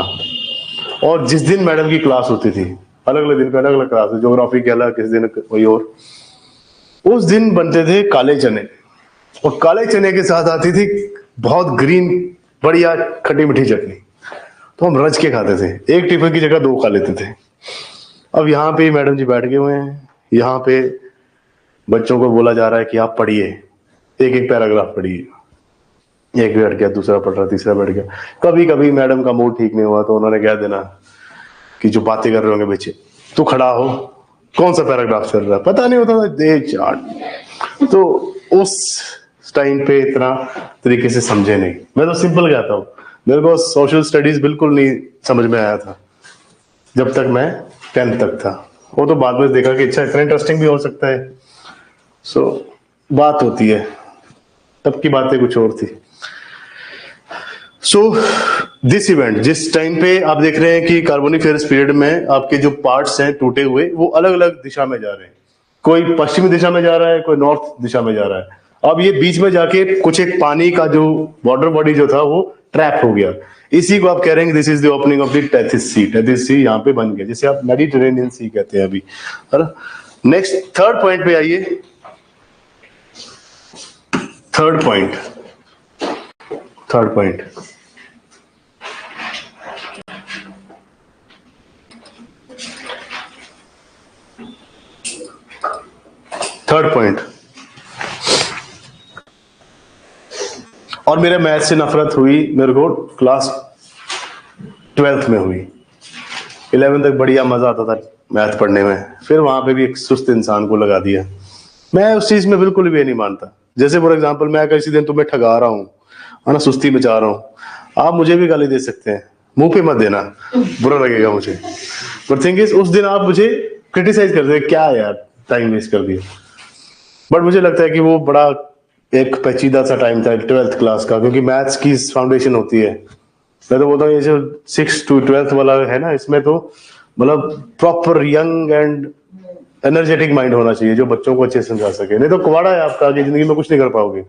Speaker 1: और जिस दिन मैडम की क्लास होती थी, अलग अलग दिन पे अलग अलग क्लास, ज्योग्राफी की अलग, किस दिन कोई और, उस दिन बनते थे काले चने, और काले चने के साथ आती थी बहुत ग्रीन बढ़िया खट्टी मीठी चटनी। तो हम रज के खाते थे, एक टिफिन की जगह 2 खा लेते थे। अब यहाँ पे मैडम जी बैठ गए हुए हैं, यहाँ पे बच्चों को बोला जा रहा है कि आप पढ़िए, एक एक पैराग्राफ पढ़िए। एक बैठ गया, दूसरा पढ़ रहा, तीसरा बैठ गया। कभी कभी मैडम का मूड ठीक नहीं हुआ तो उन्होंने कह देना कि जो बातें कर रहे होंगे बच्चे, तू खड़ा हो, कौन सा पैराग्राफ चल रहा है, पता नहीं होता था, दे चार्ट। तो उस टाइम पे इतना तरीके से समझे नहीं। मैं तो सिंपल कहता हूँ, मेरे को सोशल स्टडीज बिल्कुल नहीं समझ में आया था जब तक मैं 10th तक था। वो तो बाद में देखा कि अच्छा इतना इंटरेस्टिंग भी हो सकता है। सो बात होती है, तब की बातें कुछ और थी। सो दिस इवेंट, जिस टाइम पे आप देख रहे हैं कि कार्बोनिफेरस पीरियड में आपके जो पार्ट्स हैं टूटे हुए, वो अलग अलग दिशा में जा रहे हैं। कोई पश्चिमी दिशा में जा रहा है, कोई नॉर्थ दिशा में जा रहा है। अब ये बीच में जाके कुछ एक पानी का जो वाटर बॉडी जो था वो ट्रैप हो गया। इसी को आप कह रहे हैं this is the opening of the Tethys sea. Tethys sea यहाँ पे बन गया, जिसे आप मेडिटेरेनियन सी कहते हैं अभी, है ना। नेक्स्ट थर्ड पॉइंट पे आइए। थर्ड पॉइंट और मेरे मैथ से नफरत हुई मेरे को क्लास 12th में हुई। 11th तक बढ़िया मजा आता था मैथ पढ़ने में, फिर वहां पे भी एक सुस्त इंसान को लगा दिया। मैं उस चीज में बिल्कुल भी नहीं मानता। जैसे फॉर एग्जांपल मैं किसी दिन तुम्हें ठगा रहा हूँ, है ना, सुस्ती मचा रहा हूँ, आप मुझे भी गाली दे सकते हैं, मुंह पे मत देना, बुरा लगेगा मुझे। बट थिंग इज उस दिन आप मुझे क्रिटिसाइज कर दे, क्या यार टाइम वेस्ट कर दिया। बट मुझे लगता है कि वो बड़ा एक पेचीदा सा टाइम था 12th क्लास का, क्योंकि मैथ्स की फाउंडेशन होती है। मैं तो बोलता हूँ ये जो 6 to 12th वाला है ना, इसमें तो मतलब proper young and energetic mind होना चाहिए जो बच्चों को अच्छे से समझा सके। नहीं तो कवाड़ा है आपका, आगे जिंदगी में कुछ नहीं कर पाओगे।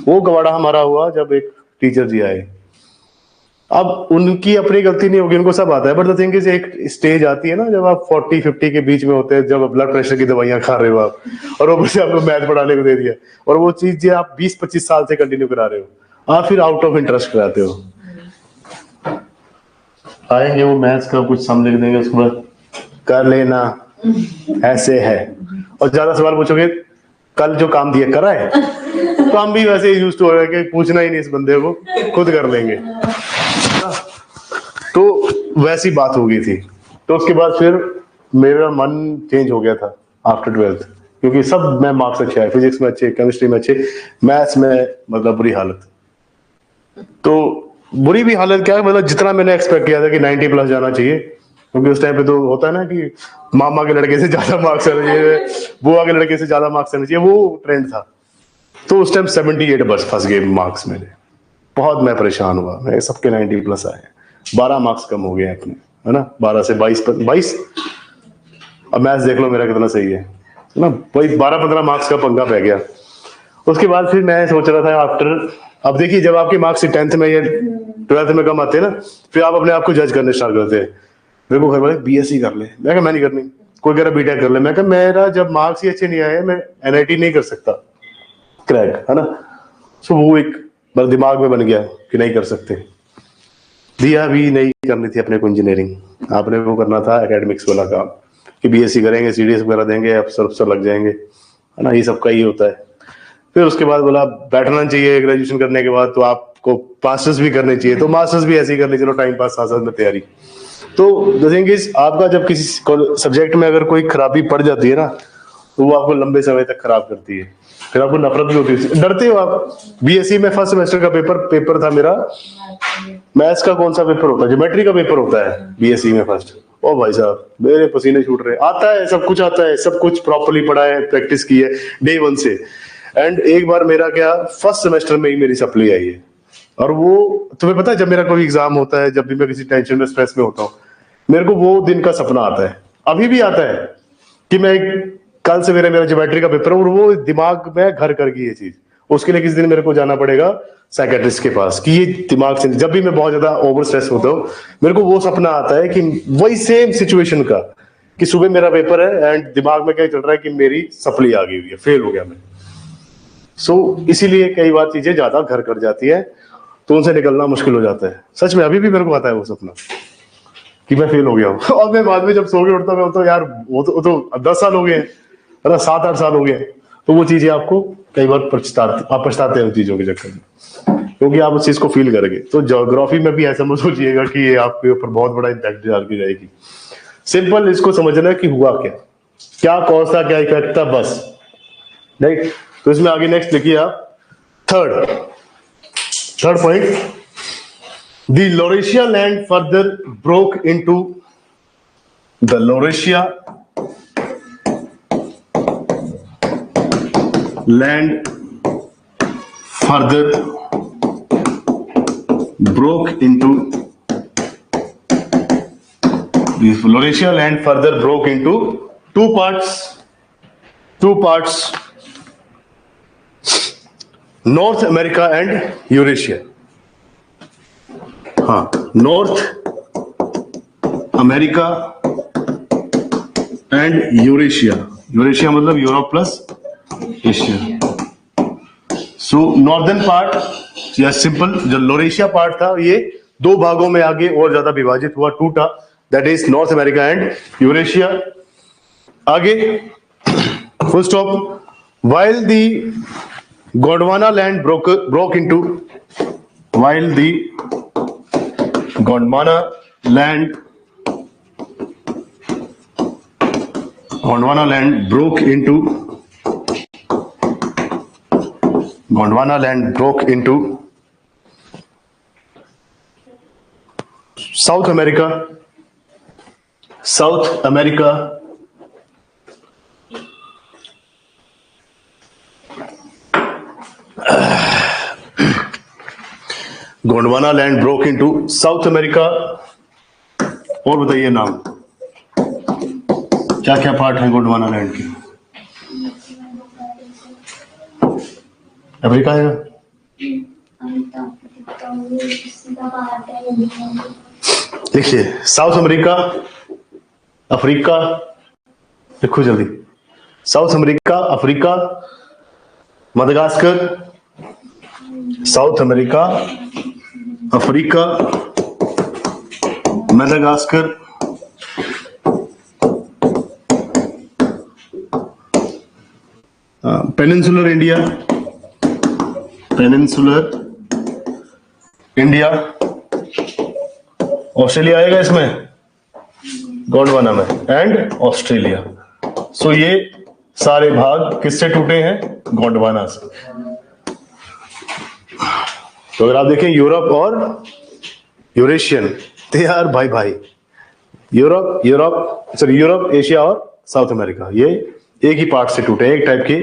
Speaker 1: वो कवाड़ा हमारा हुआ जब एक टीचर जी आए। अब उनकी अपनी गलती नहीं होगी, उनको सब आता है। बट द थिंग इज एक स्टेज आती है ना जब आप 40-50 के बीच में होते हैं, जब ब्लड प्रेशर की दवाइयां खा रहे हो आप, और ऊपर से आपको मैथ पढ़ाने को दे दिया, और वो चीज जो आप 20-25 साल से कंटिन्यू करा रहे हो, आप फिर आउट ऑफ इंटरेस्ट कराते हो। आएंगे वो मैथ्स का कुछ समझ देंगे, उसके बाद कर लेना ऐसे है, और ज्यादा सवाल पूछोगे कल जो काम दिया करा है, तो हम भी वैसे यूज टू हो रहे हैं कि पूछना ही नहीं इस बंदे को, खुद कर लेंगे। तो वैसी बात हो गई थी। तो उसके बाद फिर मेरा मन चेंज हो गया था आफ्टर 12th, क्योंकि सब में मार्क्स अच्छे आए, फिजिक्स में अच्छे, केमिस्ट्री में अच्छे, मैथ्स में मतलब बुरी हालत। तो बुरी भी हालत क्या है, मतलब जितना मैंने एक्सपेक्ट किया था कि 90+ जाना चाहिए, क्योंकि उस टाइम पे तो होता है ना कि मामा के लड़के से ज्यादा मार्क्स आने चाहिए, बुआ के लड़के से ज्यादा मार्क्स आने चाहिए, वो ट्रेंड था। तो उस टाइम 78 बस फंस गए मार्क्स मेरे। बहुत मैं परेशान हुआ, मैं सबके 90+ आए, 12 मार्क्स कम हो गए अपने, है ना, 12 से 22। अब मैथ्स देख लो मेरा कितना सही है ना, वही 12-15 मार्क्स का पंगा पै गया। उसके बाद फिर मैं सोच रहा था आफ्टर, अब देखिए जब आपके मार्क्स 10th में या 12th में कम आते हैं ना, फिर आप अपने आप को जज करने स्टार्ट करते हैं। मेरे को घर वाले BSc कर ले, मैं कहा मैं नहीं करनी। कोई कह रहा बीटेक कर ले, मैं कहा मेरा जब मार्क्स ही अच्छे नहीं आए, मैं NIT नहीं कर सकता क्रैक, है ना। सो वो एक मेरे दिमाग में बन गया कि नहीं कर सकते। दिया भी नहीं करनी थी अपने को इंजीनियरिंग, आपने वो करना था एकेडमिक्स वाला काम, कि BSc करेंगे, CDS वगैरह देंगे, अफसर लग जाएंगे, है ना, ये सबका ही होता है। फिर उसके बाद बोला बैठना चाहिए ग्रेजुएशन करने के बाद, तो आपको मास्टर्स भी करनी चाहिए, तो मास्टर्स भी ऐसे ही करनी, चलो टाइम पास, साथ साथ में तैयारी। तो द थिंग इज आपका जब किसी सब्जेक्ट में अगर कोई खराबी पड़ जाती है ना, तो वो आपको लंबे समय तक खराब करती है, फिर आपको नफरत भी होती है, डरते हो आप। बीएससी में फर्स्ट सेमेस्टर का पेपर था मेरा, मैथ्स का कौन सा पेपर होता है, ज्योमेट्री का पेपर होता है बीएससी में फर्स्ट। ओ भाई साहब मेरे पसीने छूट रहे, आता है सब कुछ, आता है सब कुछ, प्रॉपर्ली पढ़ा है, प्रैक्टिस की है डे वन से। एंड एक बार मेरा क्या, फर्स्ट सेमेस्टर में ही मेरी सप्ली आई है। और वो तुम्हें पता है, जब मेरा कोई एग्जाम होता है, जब भी मैं किसी टेंशन में, स्ट्रेस में होता हूँ, मेरे को वो दिन का सपना आता है, अभी भी आता है, कि मैं कल से मेरा ज्योमेट्री का पेपर है, और वो दिमाग में घर कर गई ये चीज। उसके लिए किसी दिन मेरे को जाना पड़ेगा साइकेट्रिस्ट के पास, कि ये दिमाग से, जब भी मैं बहुत ज्यादा ओवर स्ट्रेस होता हूँ, मेरे को वो सपना आता है कि वही सेम सिचुएशन का, कि सुबह मेरा पेपर है एंड दिमाग में क्या चल रहा है कि मेरी सप्ली आ गई हुई है, फेल हो गया मैं। सो इसीलिए कई बार चीजें ज्यादा घर कर जाती है, तो उनसे निकलना मुश्किल हो जाता है। सच में अभी भी मेरे को आता है वो सपना कि मैं फेल हो गया हूँ। और मैं बाद में जब सो के उठता हूँ, तो यार वो तो 10 साल हो गए हैं, है ना, 7-8 साल हो गए। तो वो चीजें आपको कई बार आप पछताते हैं उन चीजों के चक्कर में, क्योंकि आप उस चीज को फील करेंगे। तो ज्योग्राफी में भी ऐसा मत सोचिएगा कि ये आपके ऊपर बहुत बड़ा इम्पैक्ट डाल के जाएगी। सिंपल इसको समझना है कि हुआ क्या, क्या कॉज था, क्या इफेक्ट था, बस। राइट, तो इसमें आगे नेक्स्ट लिखिए आप, third point, the Laurasia land further broke into the Laurasia land further broke into the Laurasia land further broke into two parts, North America and Eurasia. हाँ, north America and Eurasia, Eurasia मतलब Europe plus Asia. सो northern part या simple जो Laurasia part था, ये दो भागों में आगे और ज्यादा विभाजित हुआ, टूटा, that is North America and Eurasia. आगे full stop, while the Gondwana land broke into, while the Gondwana land broke into South America, Gondwana land broke into south America. और बताइए नाम, क्या क्या पार्ट है गोंडवाना लैंड के? अफ्रीका है, देखिए साउथ अमेरिका, अफ्रीका, लिखो जल्दी, South America, Africa, Madagascar, South America, Africa, Madagascar, peninsular India, Australia आएगा इसमें गोंडवाना में, एंड ऑस्ट्रेलिया। सो ये सारे भाग किससे टूटे हैं? गोंडवाना से। तो अगर आप देखें यूरोप और यूरेशियन, ते यार भाई यूरोप, एशिया और साउथ अमेरिका, ये एक ही पार्ट से टूटे, एक टाइप के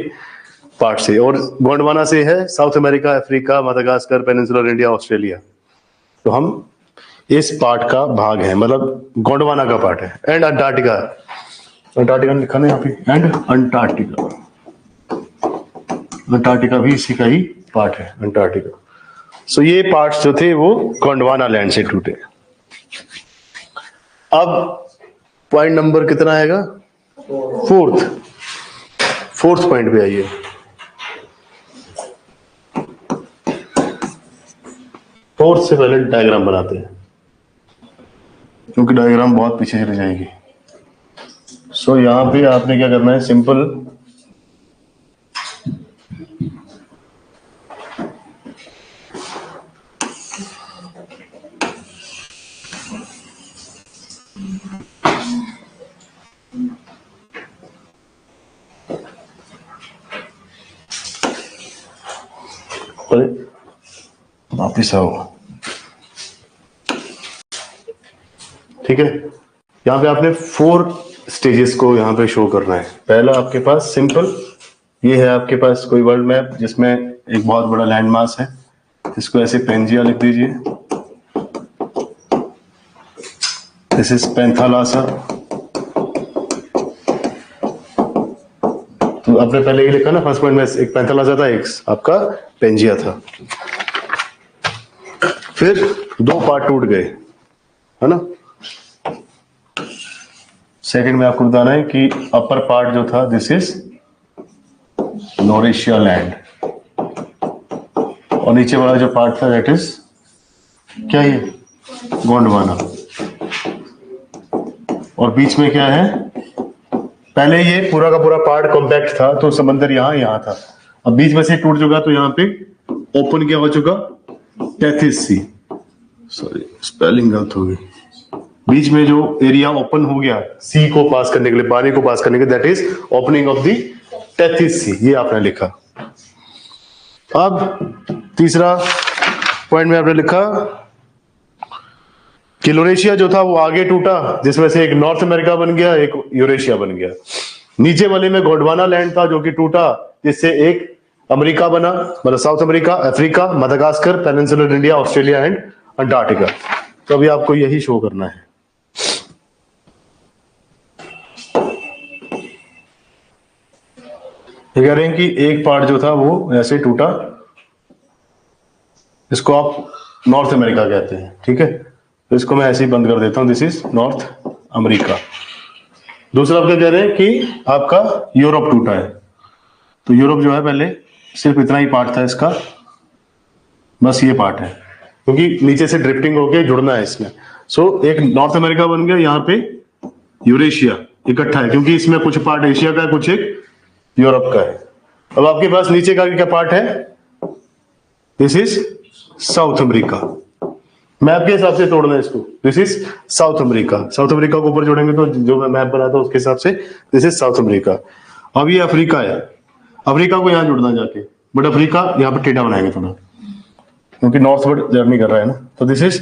Speaker 1: पार्ट से। और गोंडवाना से है south America, Africa, Madagascar, peninsular India, Australia. तो हम इस पार्ट का भाग है, मतलब गोंडवाना का पार्ट है। एंड अंटार्कटिका लिखा ना यहाँ पे, एंड अंटार्कटिका भी इसी का ही पार्ट है, अंटार्कटिका। सो ये पार्ट्स जो थे वो गोंडवाना लैंड से टूटे। अब पॉइंट नंबर कितना आएगा? फोर्थ पॉइंट पे आइए। फोर्थ से पहले डायग्राम बनाते हैं, क्योंकि डायग्राम बहुत पीछे चली जाएगी। सो यहां पे आपने क्या करना है, सिंपल बिसाओ। ठीक है, यहाँ पे आपने 4 स्टेजेस को यहाँ पे शो करना है। पहला आपके पास सिंपल, ये है आपके पास कोई वर्ल्ड मैप जिसमें एक बहुत बड़ा लैंड मास है, इसको ऐसे पेंजिया लिख दीजिए। This is Panthalassa. तो आपने पहले ये लिखा ना फर्स्ट पॉइंट में, एक पेंथालासा था, एक आपका पेंजिया था। फिर 2 पार्ट टूट गए, है ना। सेकंड में आपको बताना है कि अपर पार्ट जो था, दिस इज लॉरेशिया लैंड, और नीचे वाला जो पार्ट था दैट इज क्या, ये गोंडवाना। और बीच में क्या है, पहले ये पूरा का पूरा पार्ट कॉम्पैक्ट था, तो समंदर यहाँ था। अब बीच में से टूट चुका, तो यहाँ पे ओपन क्या हो चुका, टेथिस सी। सॉरी स्पेलिंग गलत हो गई। बीच में जो एरिया ओपन हो गया सी को पास करने के लिए, पानी को पास करने के, that is opening of the Tethys sea, ये आपने लिखा। अब तीसरा पॉइंट में आपने लिखा कि लोरेशिया जो था वो आगे टूटा, जिसमें से एक नॉर्थ अमेरिका बन गया, एक यूरेशिया बन गया। नीचे वाले में गोंडवाना लैंड था जो कि टूटा, जिससे एक अमेरिका बना, मतलब south America, Africa, Madagascar, peninsular India, Australia and Antarctica. तो अभी आपको यही शो करना है। ये कह रहे हैं कि एक पार्ट जो था वो ऐसे टूटा, इसको आप नॉर्थ अमेरिका कहते हैं, ठीक है। तो इसको मैं ऐसे ही बंद कर देता हूं, दिस इज नॉर्थ अमेरिका। दूसरा आप क्या कह रहे हैं कि आपका यूरोप टूटा है। तो यूरोप जो है पहले सिर्फ इतना ही पार्ट था इसका, बस ये पार्ट है, क्योंकि नीचे से ड्रिफ्टिंग होके जुड़ना है इसमें। सो एक नॉर्थ अमेरिका बन गया, यहाँ पे यूरेशिया इकट्ठा है, क्योंकि इसमें कुछ पार्ट एशिया का है, कुछ एक यूरोप का है। अब आपके पास नीचे का क्या पार्ट है, this is south America. Map के हिसाब से तोड़ना है इसको, this is south America. South America को ऊपर जोड़ेंगे तो जो मैं मैप बनाता हूं उसके हिसाब से दिस इज साउथ अमेरिका। अब ये अफ्रीका है, अफ्रीका को यहां जोड़ना जाके, बट अफ्रीका यहाँ पे टेढ़ा बनाएंगे थोड़ा, क्योंकि नॉर्थवर्ड जर्नी कर रहा है ना। तो दिस इज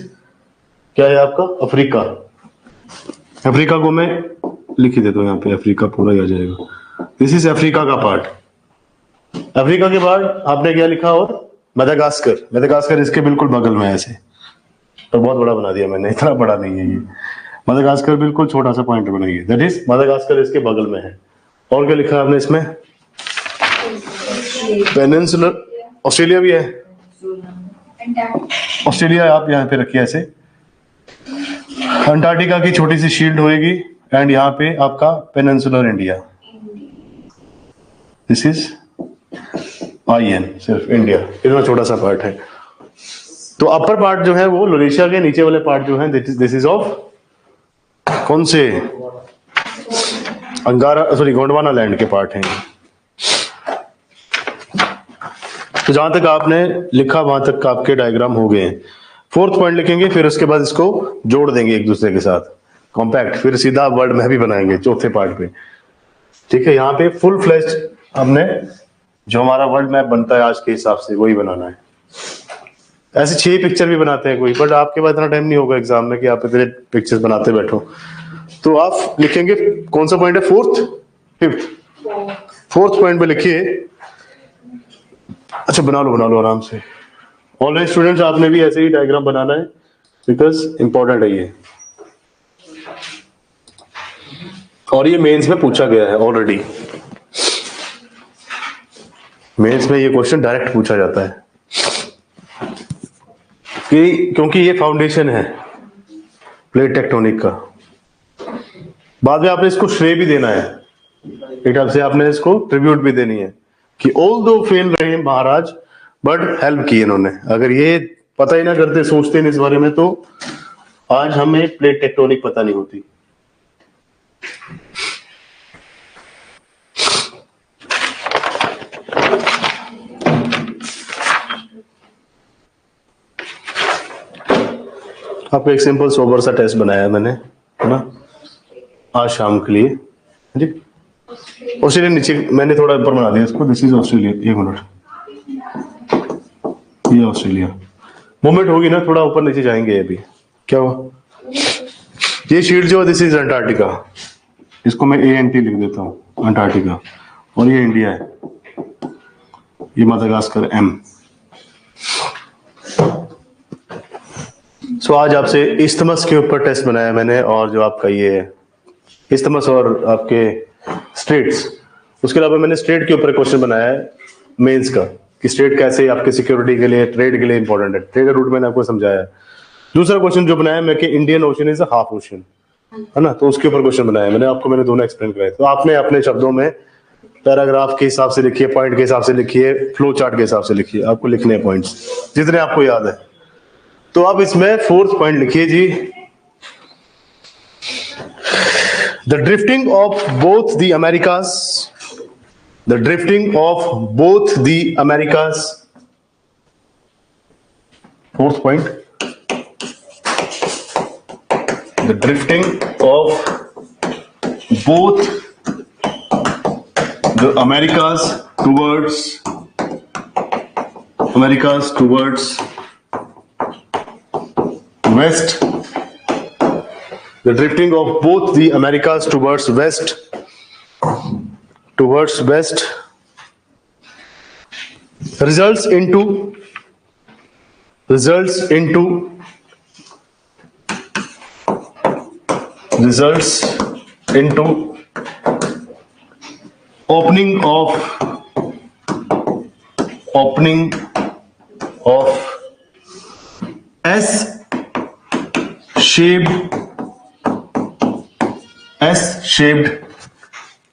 Speaker 1: क्या है आपका अफ्रीका। अफ्रीका को मैं लिख ही देता हूं यहाँ पे, अफ्रीका पूरा ही आ जाएगा। दिस इज अफ्रीका का पार्ट। अफ्रीका के बाद आपने क्या लिखा, और मदागास्कर। मदागास्कर इसके बिल्कुल बगल में है ऐसे, तो बहुत बड़ा बना दिया मैंने, इतना बड़ा नहीं है ये। मदागास्कर बिल्कुल छोटा सा पॉइंट बनाइए, दैट इज मदागास्कर इसके बगल में है। और क्या लिखा है आपने इसमें, पेनिनसुलर, ऑस्ट्रेलिया भी है, ऑस्ट्रेलिया आप यहाँ पे रखिए ऐसे। अंटार्कटिका की छोटी सी शील्ड होएगी, एंड यहाँ पे आपका peninsular India, this is IN, सिर्फ इंडिया, इतना छोटा सा पार्ट है। तो अपर पार्ट जो है वो लोरेशिया के, नीचे वाले पार्ट जो है दिस इज ऑफ कौन से, गोंडवाना लैंड के पार्ट हैं। तो जहां तक आपने लिखा वहां तक आपके डायग्राम हो गए हैं। 4th पॉइंट लिखेंगे, फिर उसके बाद इसको जोड़ देंगे एक दूसरे के साथ कॉम्पैक्ट, फिर सीधा वर्ड मैप भी बनाएंगे चौथे पार्ट पे, ठीक है। यहाँ पे फुल फ्लैश्ड हमने जो हमारा वर्ल्ड मैप बनता है आज के हिसाब से वही बनाना है। ऐसे 6 पिक्चर भी बनाते हैं कोई, बट आपके पास इतना टाइम नहीं होगा एग्जाम में कि आप इतने पिक्चर्स बनाते बैठो। तो आप लिखेंगे कौन सा पॉइंट है, 4th 5th 4th पॉइंट पे लिखिए। अच्छा बना लो आराम से। ऑलरेडी स्टूडेंट्स आपने भी ऐसे ही डायग्राम बनाना है, बिकॉज इंपॉर्टेंट है ये, और ये मेंस में पूछा गया है ऑलरेडी। मेंस में ये क्वेश्चन डायरेक्ट पूछा जाता है कि क्योंकि ये फाउंडेशन है प्लेट टेक्टोनिक का। बाद में आपने इसको श्रेय भी देना है, एक टाइप से आपने इसको ट्रिब्यूट भी देनी है कि ऑल दो फेल रहे महाराज, बट हेल्प की इन्होंने। अगर ये पता ही ना करते, सोचते नहीं इस बारे में, तो आज हमें प्लेट टेक्टोनिक पता नहीं होती। आपको एक सिंपल सोबर सा टेस्ट बनाया है मैंने, है ना, आज शाम के लिए जी। ऑस्ट्रेलिया नीचे मैंने थोड़ा ऊपर बना दिया इसको, दिस इज ऑस्ट्रेलिया। 1 मिनट, ये ऑस्ट्रेलिया, मूवमेंट होगी ना, थोड़ा ऊपर नीचे जाएंगे अभी। क्या हुआ? ये शीट जो दिस इज अंटार्कटिका, इसको मैं ANT लिख देता हूँ, अंटार्कटिका। और ये इंडिया है, ये मादागास्कर M। सो आज आपसे इस्थमस के ऊपर टेस्ट बनाया मैंने, और जो आपका ये इस्थमस और आपके स्ट्रेट्स, उसके अलावा मैंने स्ट्रेट के ऊपर क्वेश्चन बनाया है मेंस का, कि स्ट्रेट कैसे आपके सिक्योरिटी के लिए, ट्रेड के लिए इंपॉर्टेंट है। ट्रेड रूट मैंने आपको समझाया है। दूसरा क्वेश्चन जो बनाया मैं कि Indian ocean is a half ocean, है ना, तो उसके ऊपर क्वेश्चन बनाया मैंने दोनों एक्सप्लेन कराए। तो आपने अपने शब्दों में पैराग्राफ के हिसाब से लिखिए, पॉइंट के हिसाब से लिखिए, फ्लो चार्ट के हिसाब से लिखिए, आपको लिखने हैं पॉइंट्स जितने आपको याद है। तो आप इसमें 4th पॉइंट लिखिए जी, the drifting of both the Americas, the drifting of both the Americas. 4th point, the drifting of both the Americas towards west, the drifting of both the Americas towards west results into opening of S-shaped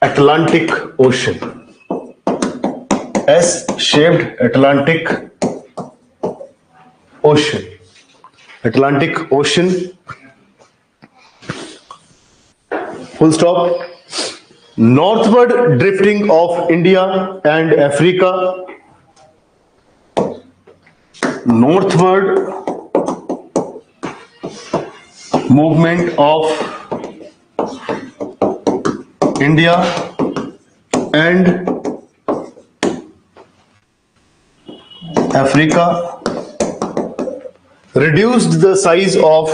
Speaker 1: Atlantic Ocean. S-shaped Atlantic Ocean. Full stop. Northward drifting of India and Africa. Northward movement of India and Africa reduced the size of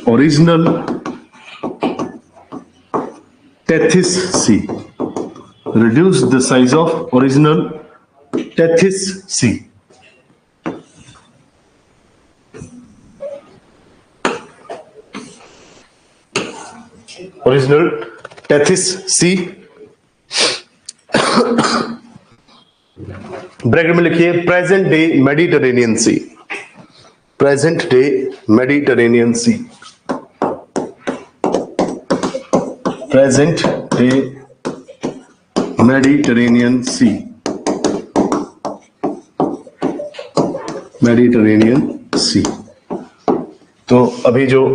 Speaker 1: original Tethys Sea. Reduced the size of original Tethys Sea. Original Tethys Sea. Bracket में लिखिए present day Mediterranean सी। Present day Mediterranean सी। Present day Mediterranean सी। Mediterranean सी। तो अभी जो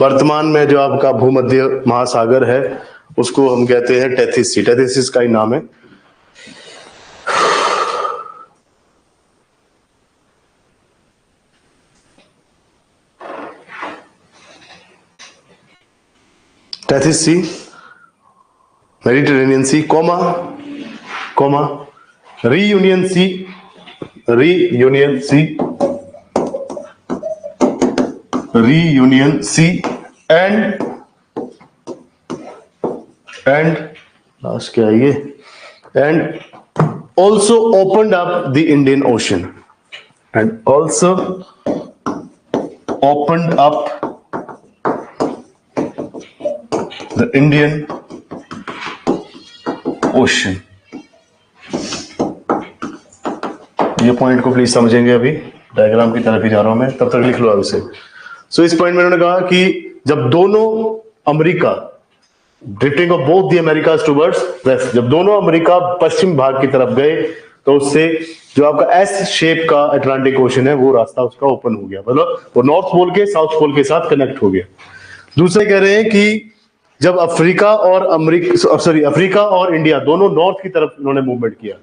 Speaker 1: वर्तमान में जो आपका भूमध्य महासागर है उसको हम कहते हैं टेथिस सी। टेथिस का ही नाम है। Tethys Sea, Mediterranean Sea, comma Reunion Sea, and last क्या है ये, and also opened up the Indian Ocean, and also opened up the Indian Ocean। ये पॉइंट को प्लीज समझेंगे। अभी डायग्राम की तरफ ही जा रहा हूं मैं, तब तक लिख लो अब इसे। सो इस पॉइंट में उन्होंने कहा कि जब दोनों America, drifting of both the America's towards waste, जब दोनों अमेरिका पश्चिम भाग की तरफ गए तो उससे जो आपका एस शेप का अटलांटिक ओशन है वो रास्ता उसका ओपन हो गया, मतलब वो नॉर्थ पोल के साउथ पोल के साथ कनेक्ट हो गया। दूसरे कह रहे हैं कि जब अफ्रीका और इंडिया दोनों नॉर्थ की तरफ उन्होंने मूवमेंट किया,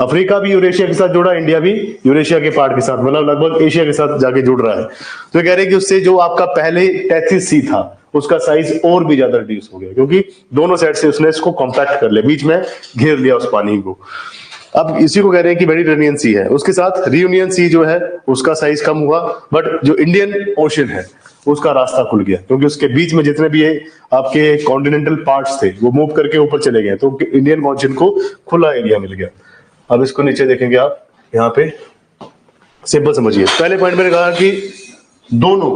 Speaker 1: अफ्रीका भी यूरेशिया के साथ जुड़ा, इंडिया भी यूरेशिया के पार्ट के साथ, मतलब लगभग एशिया के साथ जाके जुड़ रहा है। तो कह रहे हैं कि उससे जो आपका पहले टेथिस सी था उसका साइज और भी ज्यादा रिड्यूस हो गया, क्योंकि दोनों साइड से उसने इसको कॉम्पैक्ट कर लिया, बीच में घेर लिया उस पानी को। अब इसी को कह रहे हैं कि मेडिटेरेनियन सी है। उसके साथ रियूनियन सी जो है उसका साइज कम हुआ, बट जो इंडियन ओशन है उसका रास्ता खुल गया, क्योंकि उसके बीच में जितने भी आपके कॉन्टिनेंटल पार्ट्स थे वो मूव करके ऊपर चले गए, तो इंडियन ओशन को खुला एरिया मिल गया। अब इसको नीचे देखेंगे आप, यहाँ पे सिंपल समझिए। पहले पॉइंट मैंने कहा कि दोनों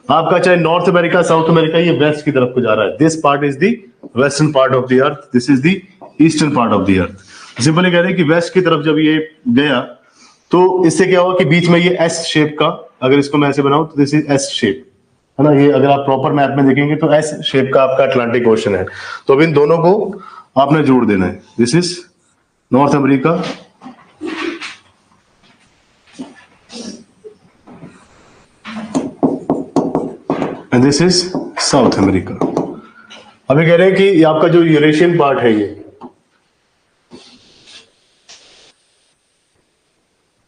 Speaker 1: आपका चाहे नॉर्थ अमेरिका साउथ अमेरिका, ये वेस्ट की तरफ को जा रहा है। This part is the western part of the earth, this is the eastern part of the earth. Simply कह रहे हैं कि वेस्ट की तरफ जब ये गया तो इससे क्या हुआ कि बीच में ये एस शेप का, अगर इसको मैं ऐसे बनाऊं तो दिस इज एस शेप, है ना। ये अगर आप प्रॉपर मैप में देखेंगे तो एस शेप का आपका अटलांटिक ओशन है। तो अब इन दोनों को आपने जोड़ देना है। This is North America, and this is south America. अभी कह रहे हैं कि ये आपका जो यूरेशियन पार्ट है, ये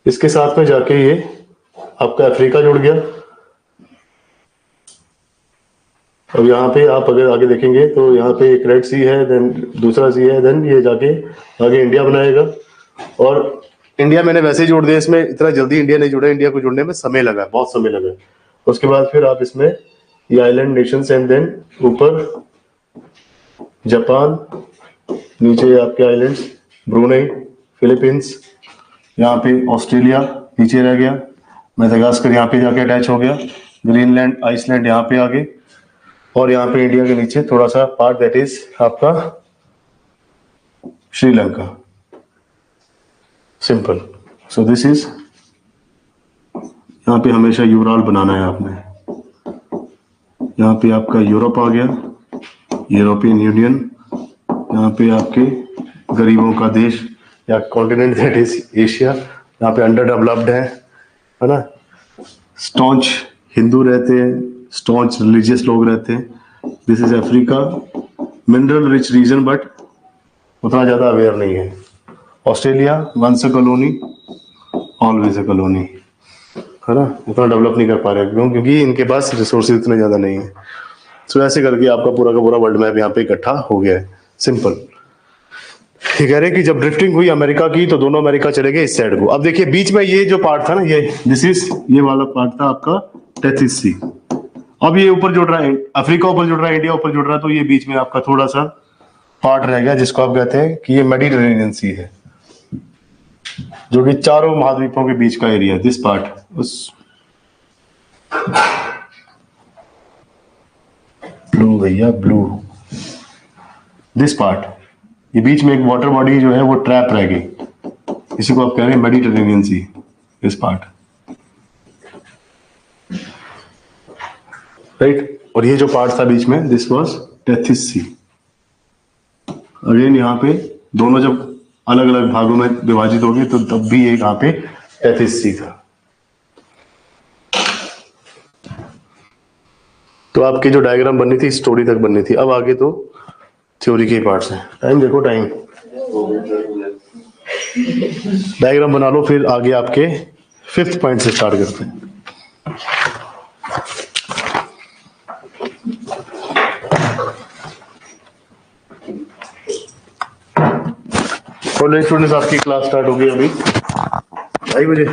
Speaker 1: इसके साथ में जाके ये आपका अफ्रीका जुड़ गया। अब यहाँ पे आप अगर आगे देखेंगे तो यहाँ पे एक रेड सी है, देन दूसरा सी है, देन ये जाके आगे इंडिया बनाएगा। और इंडिया मैंने वैसे ही जोड़ दिया, इसमें इतना जल्दी इंडिया नहीं जुड़ा, इंडिया को जुड़ने में समय लगा, बहुत समय लगा। उसके बाद फिर आप इसमें ये आइलैंड नेशंस, एंड देन ऊपर जापान, नीचे आपके आइलैंड्स ब्रुनेई, फिलीपींस, यहाँ पे ऑस्ट्रेलिया नीचे रह गया, मेडागास्कर यहाँ पे जाके अटैच हो गया, ग्रीनलैंड आइसलैंड यहाँ पे आगे, और यहाँ पे इंडिया के नीचे थोड़ा सा पार्ट दैट इज आपका Sri Lanka. Simple. So this is, यहाँ पे हमेशा यूराल बनाना है आपने। यहाँ पे आपका यूरोप आ गया, यूरोपियन यूनियन, यहाँ पे आपके गरीबों का देश या कॉन्टिनेंट दैट इज एशिया, यहाँ पे अंडर डेवलप्ड है ना। स्टॉन्च हिंदू रहते हैं, स्टॉन्च रिलीजियस लोग रहते हैं। This is Africa, mineral rich region but उतना ज्यादा अवेयर नहीं है। Australia, once a colony always a colony, है ना, उतना डेवलप नहीं कर पा रहे क्यों, क्योंकि इनके पास रिसोर्सेज इतने ज्यादा नहीं है। सो ऐसे करके आपका पूरा का पूरा वर्ल्ड मैप यहाँ पे इकट्ठा हो गया है। सिंपल। ये कह रहे हैं कि जब ड्रिफ्टिंग हुई अमेरिका की तो दोनों अमेरिका चले गए इस साइड को। अब देखिए बीच में ये जो पार्ट था ना, ये दिस इज, ये वाला पार्ट था आपका टेथिस सी। अब ये ऊपर जुड़ रहा है, अफ्रीका ऊपर जुड़ रहा है, इंडिया ऊपर जुड़ रहा है, तो ये बीच में आपका थोड़ा सा पार्ट रह गया जिसको आप कहते हैं कि ये मेडिटेरेनियन सी है, जो कि चारों महाद्वीपों के बीच का एरिया। दिस पार्ट उस ब्लू, भैया ब्लू, दिस पार्ट, ये बीच में एक वाटर बॉडी जो है वो ट्रैप रह गई, इसी को आप कह रहे हैं Mediterranean Sea, this part, right. और ये जो पार्ट था बीच में, this was Tethys Sea. Again यहाँ पे दोनों जब अलग अलग भागों में विभाजित हो गए तो तब भी एक यहाँ पे टेथिस सी था। तो आपकी जो डायग्राम बननी थी स्टोरी तक बननी थी, अब आगे तो थ्योरी के पार्ट्स हैं। टाइम देखो, टाइम, डायग्राम बना लो, फिर आगे आपके 5th पॉइंट से स्टार्ट करते हैं। और स्टूडेंट्स आपकी क्लास स्टार्ट होगी अभी 2:30 बजे।